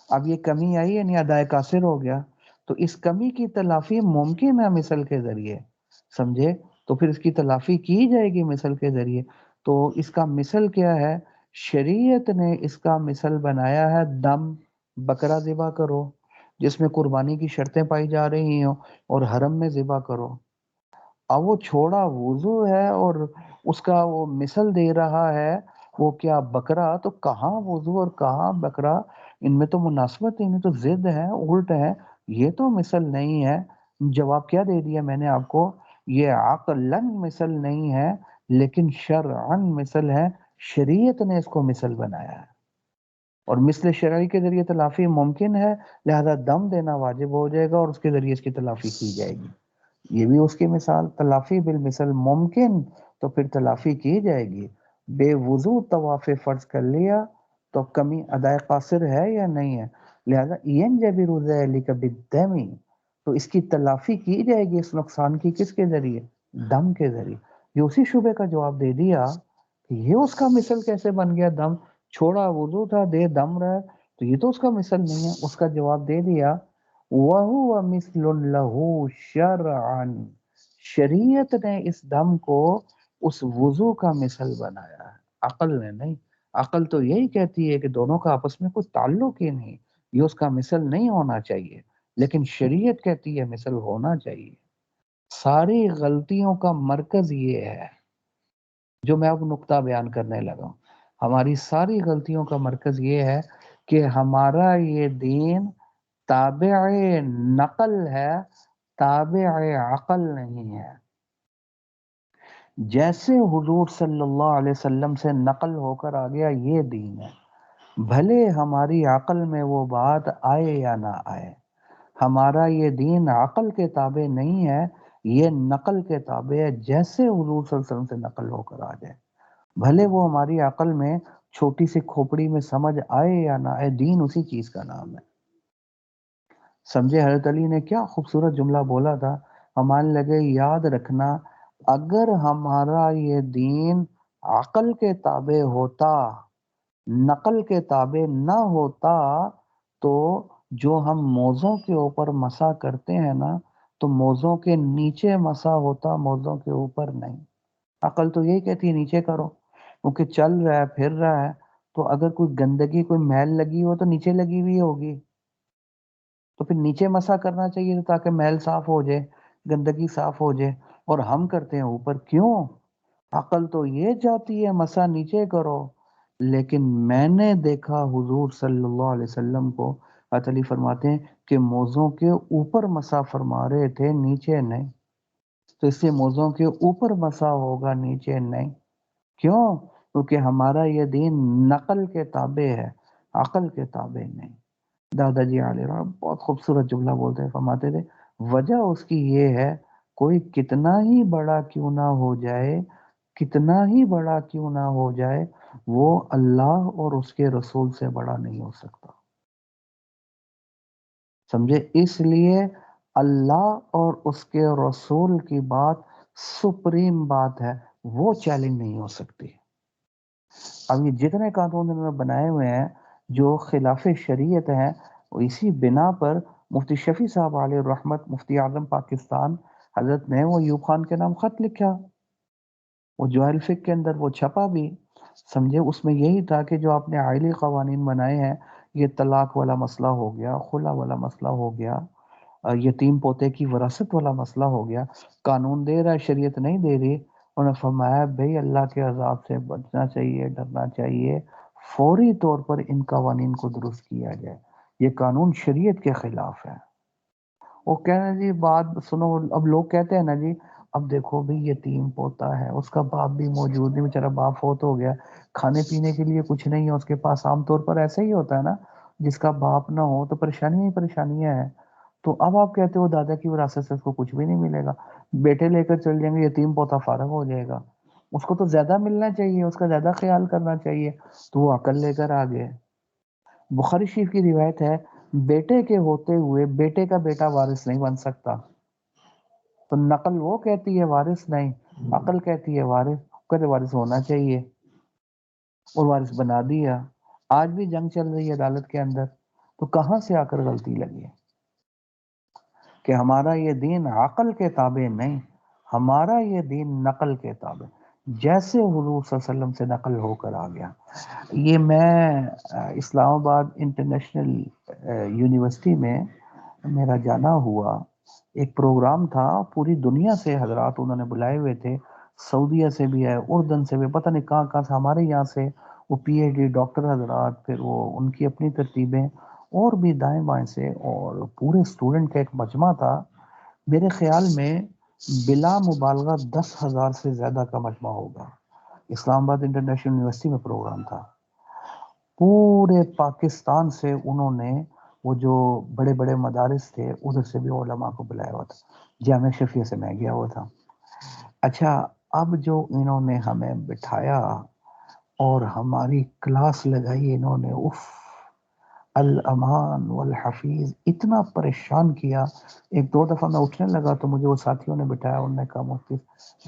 Speaker 1: اب یہ کمی آئی یعنی ادائے قاصر ہو گیا، تو اس کمی کی تلافی ممکن ہے مثل کے ذریعے، سمجھے؟ تو پھر اس کی تلافی کی جائے گی مثل کے ذریعے۔ تو اس کا مثل کیا ہے؟ شریعت نے اس کا مثل بنایا ہے دم، بکرا ذبح کرو جس میں قربانی کی شرطیں پائی جا رہی ہوں اور حرم میں ذبح کرو، اب وہ چھوڑا وضو ہے اور اس کا وہ مثل دے رہا ہے وہ کیا بکرا، تو کہاں وضو اور کہاں بکرا، ان میں تو مناسبت، ان میں تو ضد ہے، الٹ ہے، یہ تو مثل نہیں ہے۔ جواب کیا دے دیا میں نے آپ کو؟ یہ عقلاً مثل نہیں ہے لیکن شرعاً مثل ہے، شریعت نے اس کو مثل بنایا ہے، اور مثل شرعی کے ذریعے تلافی ممکن ہے، لہذا دم دینا واجب ہو جائے گا اور اس کے ذریعے اس کی تلافی کی جائے گی۔ یہ بھی اس کی مثال، تلافی بالمثل ممکن تو پھر تلافی کی جائے گی، بے وضو طواف فرض کر لیا تو کمی ادائے قاصر ہے یا نہیں ہے، لہذا ینجبر ذلک بالدم، تو اس کی تلافی کی جائے گی اس نقصان کی کس کے ذریعے؟ دم کے ذریعے۔ یہ اسی شبے کا جواب دے دیا کہ یہ اس کا مثل کیسے بن گیا؟ دم چھوڑا وضو تھا، دے دم رہا، تو یہ تو اس کا مثل نہیں ہے، اس کا جواب دے دیا وَهُوَ مِثْلٌ لَهُ شَرْعًا، شریعت نے اس دم کو اس وضو کا مثل بنایا ہے، عقل نے نہیں۔ عقل تو یہی کہتی ہے کہ دونوں کا آپس میں کوئی تعلق ہی نہیں، یہ اس کا مثل نہیں ہونا چاہیے، لیکن شریعت کہتی ہے مثل ہونا چاہیے۔ ساری غلطیوں کا مرکز یہ ہے جو میں اب نقطہ بیان کرنے لگا ہوں، ہماری ساری غلطیوں کا مرکز یہ ہے کہ ہمارا یہ دین تابع نقل ہے، تابع عقل نہیں ہے۔ جیسے حضور صلی اللہ علیہ وسلم سے نقل ہو کر آ گیا یہ دین ہے، بھلے ہماری عقل میں وہ بات آئے یا نہ آئے، ہمارا یہ دین عقل کے تابع نہیں ہے، یہ نقل کے تابع ہے، جیسے حضور صلی اللہ علیہ وسلم سے نقل ہو کر آ جائے، بھلے وہ ہماری عقل میں چھوٹی سی کھوپڑی میں سمجھ آئے یا نہ آئے، دین اسی چیز کا نام ہے۔ سمجھے حضرت علی نے کیا خوبصورت جملہ بولا تھا، ہمارے لگے یاد رکھنا، اگر ہمارا یہ دین عقل کے تابع ہوتا، نقل کے تابع نہ ہوتا، تو جو ہم موزوں کے اوپر مسا کرتے ہیں نا، تو موزوں کے نیچے مسا ہوتا، موزوں کے اوپر نہیں۔ عقل تو یہی کہتی ہے نیچے کرو، کیونکہ چل رہا ہے پھر رہا ہے، تو اگر کوئی گندگی کوئی میل لگی ہو تو نیچے لگی ہوئی ہوگی، تو پھر نیچے مسا کرنا چاہیے تاکہ میل صاف ہو جائے، گندگی صاف ہو جائے، اور ہم کرتے ہیں اوپر۔ کیوں؟ عقل تو یہ چاہتی ہے مسا نیچے کرو، لیکن میں نے دیکھا حضور صلی اللہ علیہ وسلم کو، حضرت علی فرماتے ہیں کہ موزوں کے اوپر مسا فرما رہے تھے، نیچے نہیں، تو اس سے موزوں کے اوپر مسا ہوگا، نیچے نہیں۔ کیوں؟ کیونکہ ہمارا یہ دین نقل کے تابع ہے، عقل کے تابع نہیں۔ دادا جی علیہ رحمہ بہت خوبصورت جملہ بولتے ہیں، فرماتے تھے وجہ اس کی یہ ہے، کوئی کتنا ہی بڑا کیوں نہ ہو جائے، کتنا ہی بڑا کیوں نہ ہو جائے، وہ اللہ اور اس کے رسول سے بڑا نہیں ہو سکتا۔ سمجھے؟ اس لیے اللہ اور اس کے رسول کی بات سپریم بات ہے، وہ چیلنج نہیں ہو سکتی۔ اب یہ جتنے قانون انہوں نے بنائے ہوئے ہیں جو خلاف شریعت ہیں، وہ اسی بنا پر مفتی شفیع صاحب علیہ رحمت، مفتی اعظم پاکستان حضرت نے وہ ایوب خان کے نام خط لکھا، وہ جوہر الفقہ کے اندر وہ چھپا بھی۔ سمجھے؟ اس میں یہی تھا کہ جو آپ نے عائلی قوانین بنائے ہیں، یہ طلاق والا مسئلہ ہو گیا، خلا والا مسئلہ ہو گیا، یتیم پوتے کی وراثت والا مسئلہ ہو گیا، قانون دے رہا ہے، شریعت نہیں دے رہی۔ انہوں نے فرمایا بھئی اللہ کے عذاب سے بچنا چاہیے، ڈرنا چاہیے، فوری طور پر ان قوانین کو درست کیا جائے، یہ قانون شریعت کے خلاف ہے۔ وہ کہنا جی بات سنو، اب لوگ کہتے ہیں نا جی اب دیکھو بھی یتیم پوتا ہے، اس کا باپ بھی موجود نہیں، بیچارہ باپ فوت ہو گیا، کھانے پینے کے لیے کچھ نہیں ہے اس کے پاس، عام طور پر ایسا ہی ہوتا ہے نا، جس کا باپ نہ ہو تو پریشانیاں ہی پریشانیاں ہیں۔ تو اب آپ کہتے ہو دادا کی وراثت سے اس کو کچھ بھی نہیں ملے گا، بیٹے لے کر چل جائیں گے، یتیم پوتا فارغ ہو جائے گا، اس کو تو زیادہ ملنا چاہیے، اس کا زیادہ خیال کرنا چاہیے، تو وہ عقل لے کر آ گئے۔ بخاری شریف کی روایت ہے، بیٹے کے ہوتے ہوئے بیٹے کا بیٹا وارث نہیں بن سکتا، تو نقل وہ کہتی ہے وارث نہیں، عقل کہتی ہے وارث، کہتے وارث ہونا چاہیے، اور وارث بنا دیا۔ آج بھی جنگ چل رہی ہے عدالت کے اندر، تو کہاں سے آ کر غلطی لگی کہ ہمارا یہ دین عقل کے تابع نہیں، ہمارا یہ دین نقل کے تابع، جیسے حضور صلی اللہ علیہ وسلم سے نقل ہو کر آ گیا۔ یہ میں اسلام آباد انٹرنیشنل یونیورسٹی میں میرا جانا ہوا، ایک پروگرام تھا، پوری دنیا سے حضرات انہوں نے بلائے ہوئے تھے، سعودیہ سے بھی ہے، اردن سے بھی، پتہ نہیں کہاں کہاں سے، ہمارے یہاں سے وہ پی ایچ ڈی ڈاکٹر حضرات، پھر وہ ان کی اپنی ترتیبیں، اور بھی دائیں بائیں سے، اور پورے اسٹوڈنٹ کا ایک مجمع تھا، میرے خیال میں بلا مبالغہ 10,000 سے زیادہ کا مجمع ہوگا۔ اسلام آباد انٹرنیشنل یونیورسٹی میں پروگرام تھا، پورے پاکستان سے انہوں نے، وہ جو بڑے بڑے مدارس تھے ادھر سے بھی علماء کو بلایا ہوا تھا، جامعہ شفیع سے میں گیا ہوا تھا۔ اچھا، اب جو انہوں نے ہمیں بٹھایا اور ہماری کلاس لگائی انہوں نے، اف، الامان والحفیظ، اتنا پریشان کیا، ایک دو دفعہ میں اٹھنے لگا تو مجھے وہ ساتھیوں نے بٹھایا، انہوں نے کہا مفتی،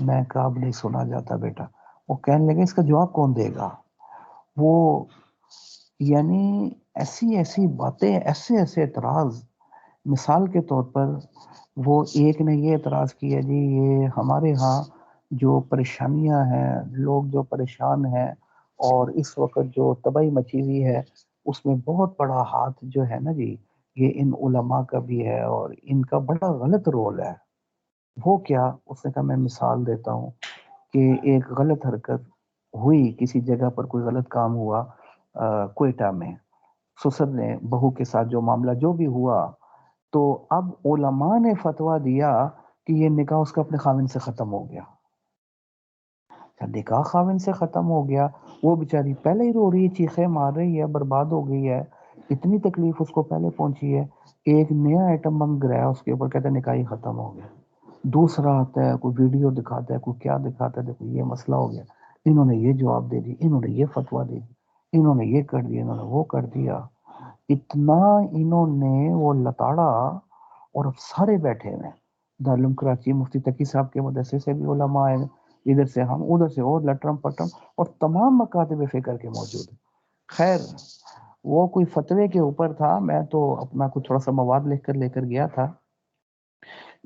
Speaker 1: میں کہا اب نہیں سنا جاتا بیٹا، وہ کہنے لگے اس کا جواب کون دے گا، وہ یعنی ایسی ایسی باتیں، ایسے ایسے اعتراض، مثال کے طور پر وہ ایک نے یہ اعتراض کیا جی یہ ہمارے ہاں جو پریشانیاں ہیں، لوگ جو پریشان ہیں اور اس وقت جو تباہی مچی ہوئی ہے اس میں بہت بڑا ہاتھ جو ہے نا جی یہ ان علماء کا بھی ہے اور ان کا بڑا غلط رول ہے۔ وہ کیا؟ اس نے کہا میں مثال دیتا ہوں کہ ایک غلط حرکت ہوئی کسی جگہ پر، کوئی غلط کام ہوا کوئٹہ میں، سسر نے بہو کے ساتھ جو معاملہ جو بھی ہوا، تو اب علماء نے فتویٰ دیا کہ یہ نکاح اس کا اپنے خاوند سے ختم ہو گیا۔ نکاح خاوند سے ختم ہو گیا، وہ بیچاری پہلے ہی رو رہی ہے، چیخیں مار رہی ہے، برباد ہو گئی ہے، اتنی تکلیف اس کو پہلے پہنچی ہے، ایک نیا آئٹم بم گرایا اس کے اوپر، کہتے ہیں نکاح ہی ختم ہو گیا۔ دوسرا آتا ہے، کوئی ویڈیو دکھاتا ہے، کوئی کیا دکھاتا ہے، دیکھو یہ مسئلہ ہو گیا، انہوں نے یہ جواب دے دی، انہوں نے یہ فتویٰ دے دی، انہوں نے یہ کر دیا، انہوں نے وہ کر دیا، اتنا انہوں نے وہ لتاڑا، اور اب سارے بیٹھے ہوئے ہیں۔ دارالعلوم کراچی مفتی تقی صاحب کے مدرسے سے بھی علماء آئے، ادھر سے ہم، ادھر سے اور، لٹرم پٹرم، اور تمام مکاتب فکر کے موجود ہیں۔ خیر وہ کوئی فتوے کے اوپر تھا، میں تو اپنا کچھ تھوڑا سا مواد لے کر گیا تھا،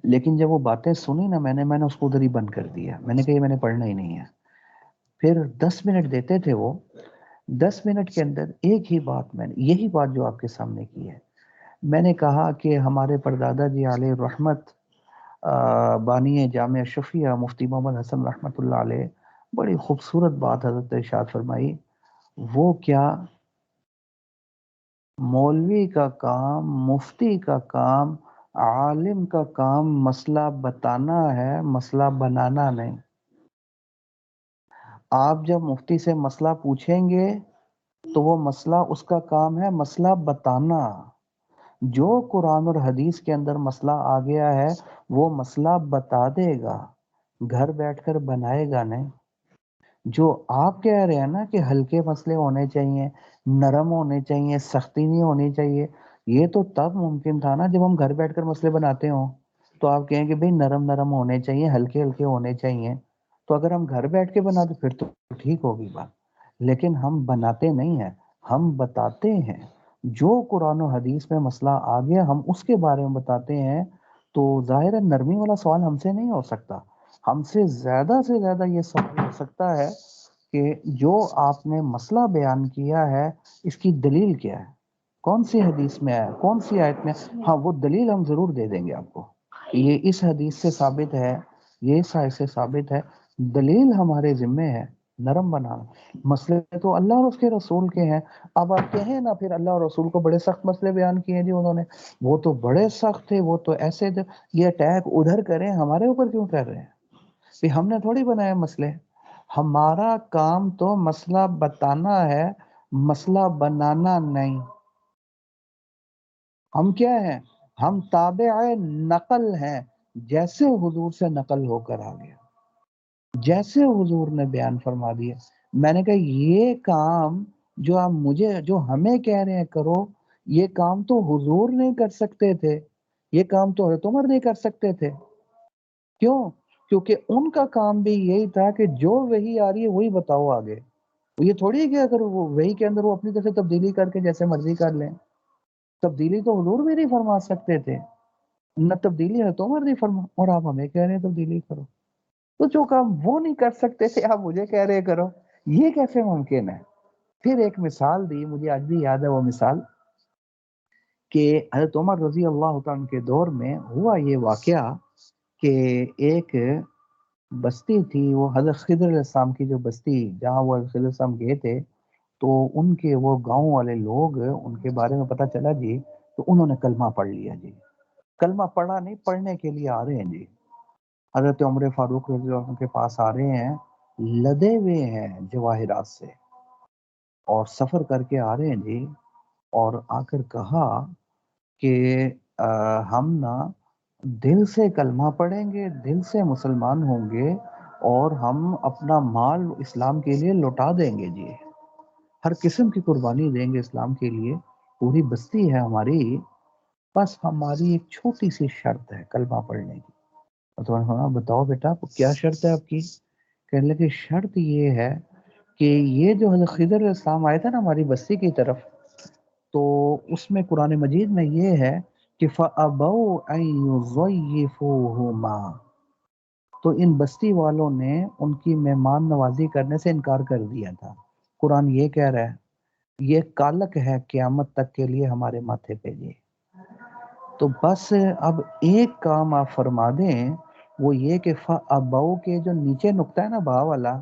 Speaker 1: لیکن جب وہ باتیں سنی نا میں نے اس کو ادھر ہی بند کر دیا، میں نے کہا یہ میں نے پڑھنا ہی نہیں ہے۔ پھر 10 منٹ دیتے تھے وہ، 10 منٹ کے اندر ایک ہی بات، میں نے یہی بات جو آپ کے سامنے کی ہے، میں نے کہا کہ ہمارے پردادا جی علیہ رحمت بانی جامعہ شفیہ مفتی محمد حسن رحمۃ اللہ علیہ، بڑی خوبصورت بات حضرت ارشاد فرمائی، وہ کیا مولوی کا کام، مفتی کا کام، عالم کا کام مسئلہ بتانا ہے، مسئلہ بنانا نہیں۔ آپ جب مفتی سے مسئلہ پوچھیں گے تو وہ مسئلہ اس کا کام ہے مسئلہ بتانا، جو قرآن اور حدیث کے اندر مسئلہ آ گیا ہے وہ مسئلہ بتا دے گا، گھر بیٹھ کر بنائے گا نہیں۔ جو آپ کہہ رہے ہیں نا کہ ہلکے مسئلے ہونے چاہیے، نرم ہونے چاہیے، سختی نہیں ہونی چاہیے، یہ تو تب ممکن تھا نا جب ہم گھر بیٹھ کر مسئلے بناتے ہوں، تو آپ کہیں کہ بھئی نرم نرم ہونے چاہیے، ہلکے ہلکے ہونے چاہیے، تو اگر ہم گھر بیٹھ کے بنا تو پھر تو ٹھیک ہوگی بات، لیکن ہم بناتے نہیں ہیں، ہم بتاتے ہیں۔ جو قرآن و حدیث میں مسئلہ آ گیا ہم اس کے بارے میں بتاتے ہیں، تو ظاہر ہے نرمی والا سوال ہم سے نہیں ہو سکتا، ہم سے زیادہ یہ سوال ہو سکتا ہے کہ جو آپ نے مسئلہ بیان کیا ہے اس کی دلیل کیا ہے، کون سی حدیث میں ہے، کون سی آیت میں، ہاں وہ دلیل ہم ضرور دے دیں گے آپ کو، یہ اس حدیث سے ثابت ہے، یہ اس آیت سے ثابت ہے، دلیل ہمارے ذمے ہے، نرم بنانا۔ مسئلے تو اللہ اور اس کے رسول کے ہیں، اب آپ کہیں نا پھر اللہ اور رسول کو بڑے سخت مسئلے بیان کیے جی انہوں نے، وہ تو بڑے سخت تھے، وہ تو ایسے تھے، یہ اٹیک ادھر کریں ہمارے اوپر کیوں کر رہے ہیں؟ کہ ہم نے تھوڑی بنائے مسئلے، ہمارا کام تو مسئلہ بتانا ہے، مسئلہ بنانا نہیں۔ ہم کیا ہیں؟ ہم تابع نقل ہیں، جیسے حضور سے نقل ہو کر آ گیا، جیسے حضور نے بیان فرما دیا۔ میں نے کہا یہ کام جو آپ مجھے، جو ہمیں کہہ رہے ہیں کرو، یہ کام تو حضور نہیں کر سکتے تھے، یہ کام تو حضرت عمر نہیں کر سکتے تھے۔ کیوں؟ کیونکہ ان کا کام بھی یہی تھا کہ جو وحی آ رہی ہے وہی بتاؤ آگے، یہ تھوڑی ہے کہ اگر وہ وحی کے اندر وہ اپنی طرف سے تبدیلی کر کے جیسے مرضی کر لیں، تبدیلی تو حضور بھی نہیں فرما سکتے تھے، نہ تبدیلی ہے تو عمر نہیں فرما، اور آپ ہمیں کہہ رہے ہیں تبدیلی کرو، تو جو کام وہ نہیں کر سکتے تھے آپ مجھے کہہ رہے کرو، یہ کیسے ممکن ہے؟ پھر ایک مثال دی، مجھے آج بھی یاد ہے وہ مثال، کہ حضرت عمر رضی اللہ تعالیٰ کے دور میں ہوا یہ واقعہ کہ ایک بستی تھی، وہ حضرت خضر علیہ السلام کی جو بستی جہاں وہ حضرت خضر علیہ السلام گئے تھے، تو ان کے وہ گاؤں والے لوگ ان کے بارے میں پتہ چلا جی، تو انہوں نے کلمہ پڑھ لیا جی، کلمہ پڑھا نہیں، پڑھنے کے لیے آ رہے ہیں جی، حضرت عمر فاروق رضی اللہ عنہ کے پاس آ رہے ہیں، لدے ہوئے ہیں جواہرات سے، اور سفر کر کے آ رہے ہیں جی، اور آ کر کہا کہ ہم نا دل سے کلمہ پڑھیں گے، دل سے مسلمان ہوں گے، اور ہم اپنا مال اسلام کے لیے لوٹا دیں گے جی، ہر قسم کی قربانی دیں گے اسلام کے لیے، پوری بستی ہے ہماری، بس ہماری ایک چھوٹی سی شرط ہے کلمہ پڑھنے کی۔ تو انہوں نے کہا بتاؤ بیٹا کیا شرط ہے آپ کی؟ کہنے لگے شرط یہ ہے کہ یہ جو حضرت خضر علیہ السلام آئے تھے نا ہماری بستی کی طرف، تو اس میں قرآن مجید میں یہ ہے کہ فَأَبَوْا أَن يُضَيِّفُوهُمَا، تو ان بستی والوں نے ان کی مہمان نوازی کرنے سے انکار کر دیا تھا۔ قرآن یہ کہہ رہا ہے یہ کالک ہے قیامت تک کے لیے ہمارے ماتھے پہ یہ۔ تو بس اب ایک کام آپ فرما دیں، وہ یہ کہ فَأَبَوْا کے جو نیچے نقطہ ہے نا با والا،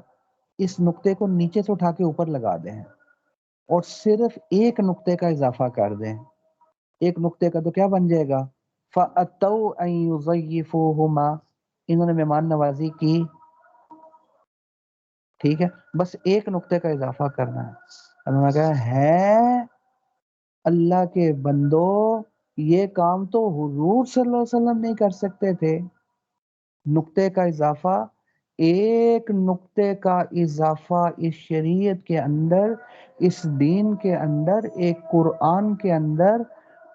Speaker 1: اس نقطے کو نیچے سے اٹھا کے اوپر لگا دیں اور صرف ایک نقطے کا اضافہ کر دیں۔ ایک نقطے کا تو کیا بن جائے گا؟ فَأَتَوْا أَن يُضَيِّفُوهُمَا، انہوں نے مہمان نوازی کی، ٹھیک ہے، بس ایک نقطے کا اضافہ کرنا ہے۔ انہوں نے کہا ہے اللہ کے بندو یہ کام تو حضور صلی اللہ علیہ وسلم نہیں کر سکتے تھے۔ نقطے کا اضافہ، ایک نقطے کا اضافہ اس شریعت کے اندر، اس دین کے اندر، ایک قرآن کے اندر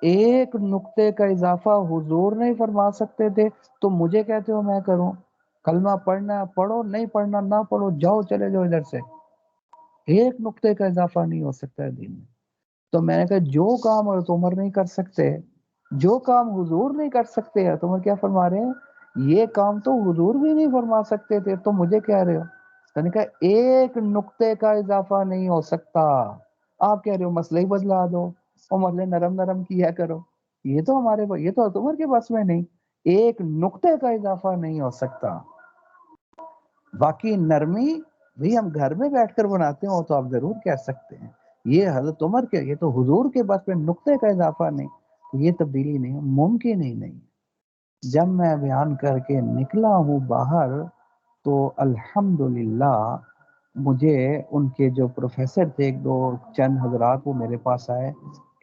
Speaker 1: ایک نقطے کا اضافہ حضور نہیں فرما سکتے تھے، تو مجھے کہتے ہو میں کروں؟ کلمہ پڑھنا پڑھو، نہیں پڑھنا نہ پڑھو، جاؤ چلے جاؤ ادھر سے۔ ایک نقطے کا اضافہ نہیں ہو سکتا ہے دین میں۔ تو میں نے کہا جو کام حضرت عمر نہیں کر سکتے، جو کام حضور نہیں کر سکتے، حضرت عمر کیا فرما رہے ہیں یہ کام تو حضور بھی نہیں فرما سکتے تھے، تو مجھے کہہ رہے ہو؟ تو نے کہا ایک نقطے کا اضافہ نہیں ہو سکتا، آپ کہہ رہے ہو مسئلہ ہی بدلا دو اور مسئلے نرم نرم کیا کرو، یہ تو ہمارے یہ تو حضرت عمر کے بس میں نہیں، ایک نقطے کا اضافہ نہیں ہو سکتا۔ باقی نرمی بھی ہم گھر میں بیٹھ کر بناتے ہوں تو آپ ضرور کہہ سکتے ہیں، یہ حضرت عمر کے، یہ تو حضور کے بس میں نقطے کا اضافہ نہیں، یہ تبدیلی نہیں ممکن ہی نہیں۔ جب میں بیان کر کے نکلا ہوں باہر تو الحمدللہ مجھے ان کے جو پروفیسر تھے ایک دو چند حضرات وہ میرے پاس آئے،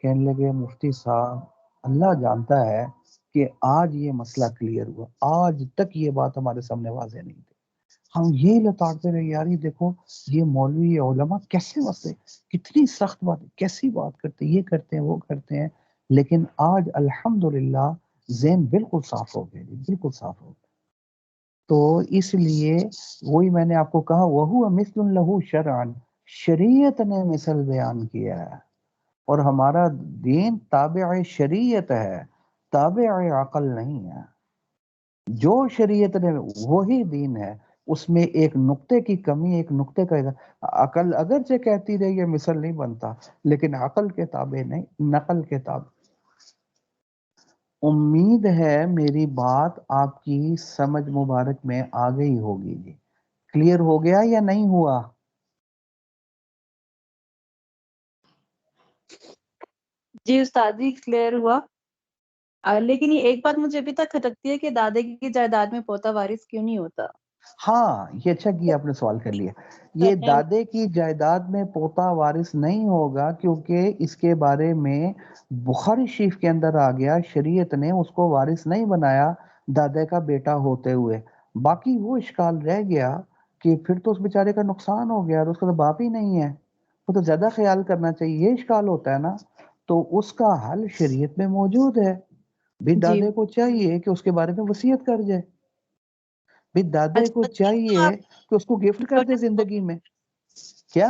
Speaker 1: کہنے لگے مفتی صاحب اللہ جانتا ہے کہ آج یہ مسئلہ کلیئر ہوا، آج تک یہ بات ہمارے سامنے واضح نہیں تھی، ہم یہ لتاڑتے رہے یار یہ دیکھو یہ مولوی علماء کیسے مسئلے، کتنی سخت بات، کیسی بات کرتے، یہ کرتے ہیں وہ کرتے ہیں، لیکن آج الحمدللہ ذہن بالکل صاف ہو گئے، بالکل صاف ہو گئے۔ تو اس لیے وہی میں نے آپ کو کہا وہو مثل لہو شرعن، شریعت نے مثل بیان کیا ہے، اور ہمارا دین تابع شریعت ہے، تابع عقل نہیں ہے۔ جو شریعت نے وہی دین ہے، اس میں ایک نقطے کی کمی، ایک نقطے کا عقل اگرچہ کہتی رہی ہے مثل نہیں بنتا، لیکن عقل کے تابع نہیں، نقل کے تابع۔ امید ہے میری بات آپ کی سمجھ مبارک میں آ گئی ہوگی جی، کلیئر ہو گیا یا نہیں ہوا؟
Speaker 2: جی استاد جی کلیئر ہوا، لیکن یہ ایک بات مجھے ابھی تک کھٹکتی ہے کہ دادے کی جائیداد میں پوتا وارث کیوں نہیں ہوتا؟
Speaker 1: ہاں یہ اچھا کیا آپ نے سوال کر لیا، یہ دادے کی جائیداد میں پوتا وارث نہیں ہوگا کیونکہ اس کے بارے میں بخاری شریف کے اندر آ گیا، شریعت نے اس کو وارث نہیں بنایا دادے کا بیٹا ہوتے ہوئے۔ باقی وہ اشکال رہ گیا کہ پھر تو اس بیچارے کا نقصان ہو گیا، اور اس کا تو باپ ہی نہیں ہے، وہ تو زیادہ خیال کرنا چاہیے، یہ اشکال ہوتا ہے نا، تو اس کا حل شریعت میں موجود ہے۔ بھی
Speaker 2: جی
Speaker 1: دادے کو چاہیے کہ اس کے بارے میں وصیت کر جائے، بھی دادے
Speaker 2: اچھا
Speaker 1: کو
Speaker 2: وصیت تو
Speaker 1: چاہیے
Speaker 2: آپ
Speaker 1: کہ اس کو گفٹ کر دے زندگی میں۔ کیا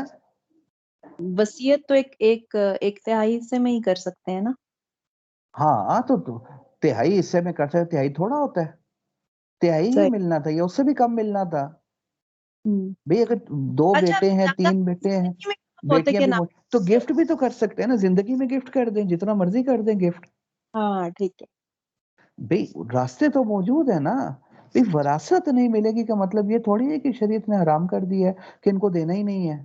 Speaker 2: وصیت تو ایک تہائی حصے میں ہی کر سکتے ہیں نا؟
Speaker 1: ہاں تو تہائی حصے میں کر سکتے، تہائی تھوڑا ہوتا ہے، تہائی ہی
Speaker 2: صحیح۔
Speaker 1: ملنا تھا یا اس سے بھی کم ملنا تھا۔
Speaker 2: ہوں۔
Speaker 1: بھئی اگر دو
Speaker 2: اچھا
Speaker 1: بیٹے ہیں،
Speaker 2: زیادہ
Speaker 1: تین بیٹے ہیں،
Speaker 2: زندگی میں پوتے
Speaker 1: بیٹیاں
Speaker 2: کے
Speaker 1: بھی
Speaker 2: نام؟
Speaker 1: تو گفٹ بھی تو کر سکتے ہیں نا، زندگی میں گفٹ کر دیں، جتنا مرضی کر دیں گفٹ۔
Speaker 2: ہاں ٹھیک ہے۔
Speaker 1: بھئی راستے تو موجود ہیں نا، بھئی وراثت نہیں ملے گی کا مطلب یہ تھوڑی ہے کہ شریعت نے حرام کر دی ہے کہ ان کو دینا ہی نہیں ہے۔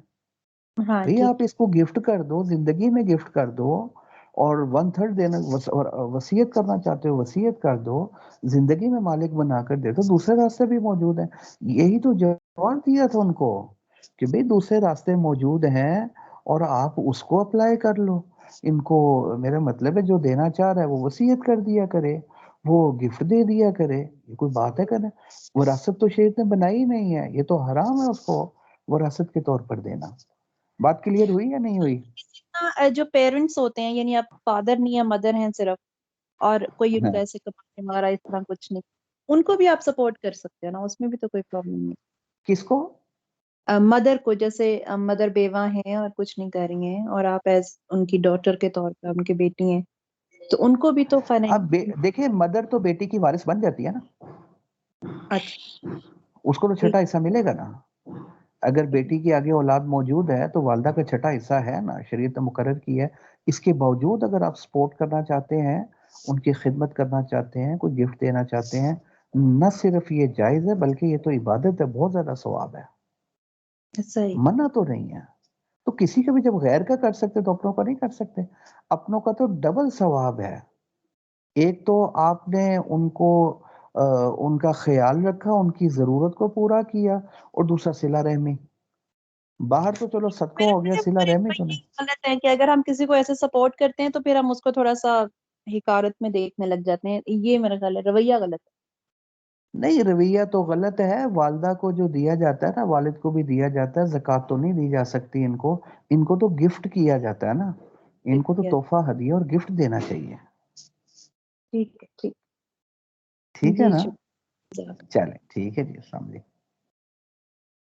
Speaker 2: ہاں
Speaker 1: بھئی
Speaker 2: ٹھیک
Speaker 1: آپ اس کو گفٹ کر دو، زندگی میں گفٹ کر دو، اور 1/3 دینا، وصیت کرنا چاہتے ہو وصیت کر دو، زندگی میں مالک بنا کر دے دو، دوسرے راستے بھی موجود ہیں۔ یہی تو جواب دیا تھا ان کو کہ بھئی دوسرے راستے موجود ہیں اور آپ اس کو اپلائی کر لو۔ ان کو میرا مطلب ہے جو دینا چاہ رہا ہے وہ وصیت کر دیا کرے، وہ گفٹ دے دیا کرے، یہ کوئی بات ہے کرے؟ وراثت تو شریعت نے بنائی نہیں ہے، یہ تو حرام ہے اس کو وراثت کے طور پر دینا۔ بات کلیئر ہوئی یا نہیں ہوئی؟
Speaker 2: جو پیرنٹس ہوتے ہیں، یعنی آپ فادر نہیں یا مدر ہیں صرف، اور کوئی ان کا ایسے کمانے مارا اس طرح کچھ نہیں، ان کو بھی آپ سپورٹ کر سکتے ہیں نا، اس میں بھی تو کوئی پرابلم نہیں۔
Speaker 1: کس کو؟
Speaker 2: مدر کو، جیسے مدر بیوہ ہیں اور کچھ نہیں کر رہی ہیں، اور آپ ایز ان کی ڈاٹر کے طور پر ان کی بیٹی ہیں، تو ان کو بھی تو
Speaker 1: اب
Speaker 2: فائنینشلی
Speaker 1: دیکھیں مدر تو بیٹی کی وارث بن جاتی ہے نا،
Speaker 2: اچھا
Speaker 1: اس کو تو چھٹا حصہ ملے گا نا. اگر بیٹی کی آگے اولاد موجود ہے تو والدہ کا چھٹا حصہ ہے نا، شریعت نے مقرر کی ہے. اس کے باوجود اگر آپ سپورٹ کرنا چاہتے ہیں، ان کی خدمت کرنا چاہتے ہیں، کوئی گفٹ دینا چاہتے ہیں، نہ صرف یہ جائز ہے بلکہ یہ تو عبادت ہے، بہت زیادہ ثواب ہے،
Speaker 2: صحیح.
Speaker 1: منع تو نہیں ہے. تو کسی کا بھی جب غیر کا کر سکتے تو اپنوں کا نہیں کر سکتے. اپنوں کا تو ڈبل ثواب ہے. ایک تو آپ نے ان کو ان کا خیال رکھا، ان کی ضرورت کو پورا کیا، اور دوسرا صلہ رحمی. باہر تو چلو صدقہ
Speaker 2: میرے
Speaker 1: ہو گیا، صلہ رحمی تو نہیں.
Speaker 2: غلط ہے کہ اگر ہم کسی کو ایسے سپورٹ کرتے ہیں تو پھر ہم اس کو تھوڑا سا حقارت میں دیکھنے لگ جاتے ہیں. یہ میرا خیال ہے رویہ غلط ہے.
Speaker 1: نہیں، رویہ تو غلط ہے. والدہ کو جو دیا جاتا ہے نا، والد کو بھی دیا جاتا ہے. زکوٰۃ تو نہیں دی جا سکتی ان کو تو گفٹ کیا جاتا ہے نا. ان کو تو تحفہ ہدیہ اور گفٹ دینا چاہیے.
Speaker 2: ٹھیک ہے، ٹھیک
Speaker 1: ٹھیک ہے
Speaker 2: جی
Speaker 1: نا؟
Speaker 2: شکریہ.
Speaker 1: چلیں ٹھیک ہے جی، السلام علیکم.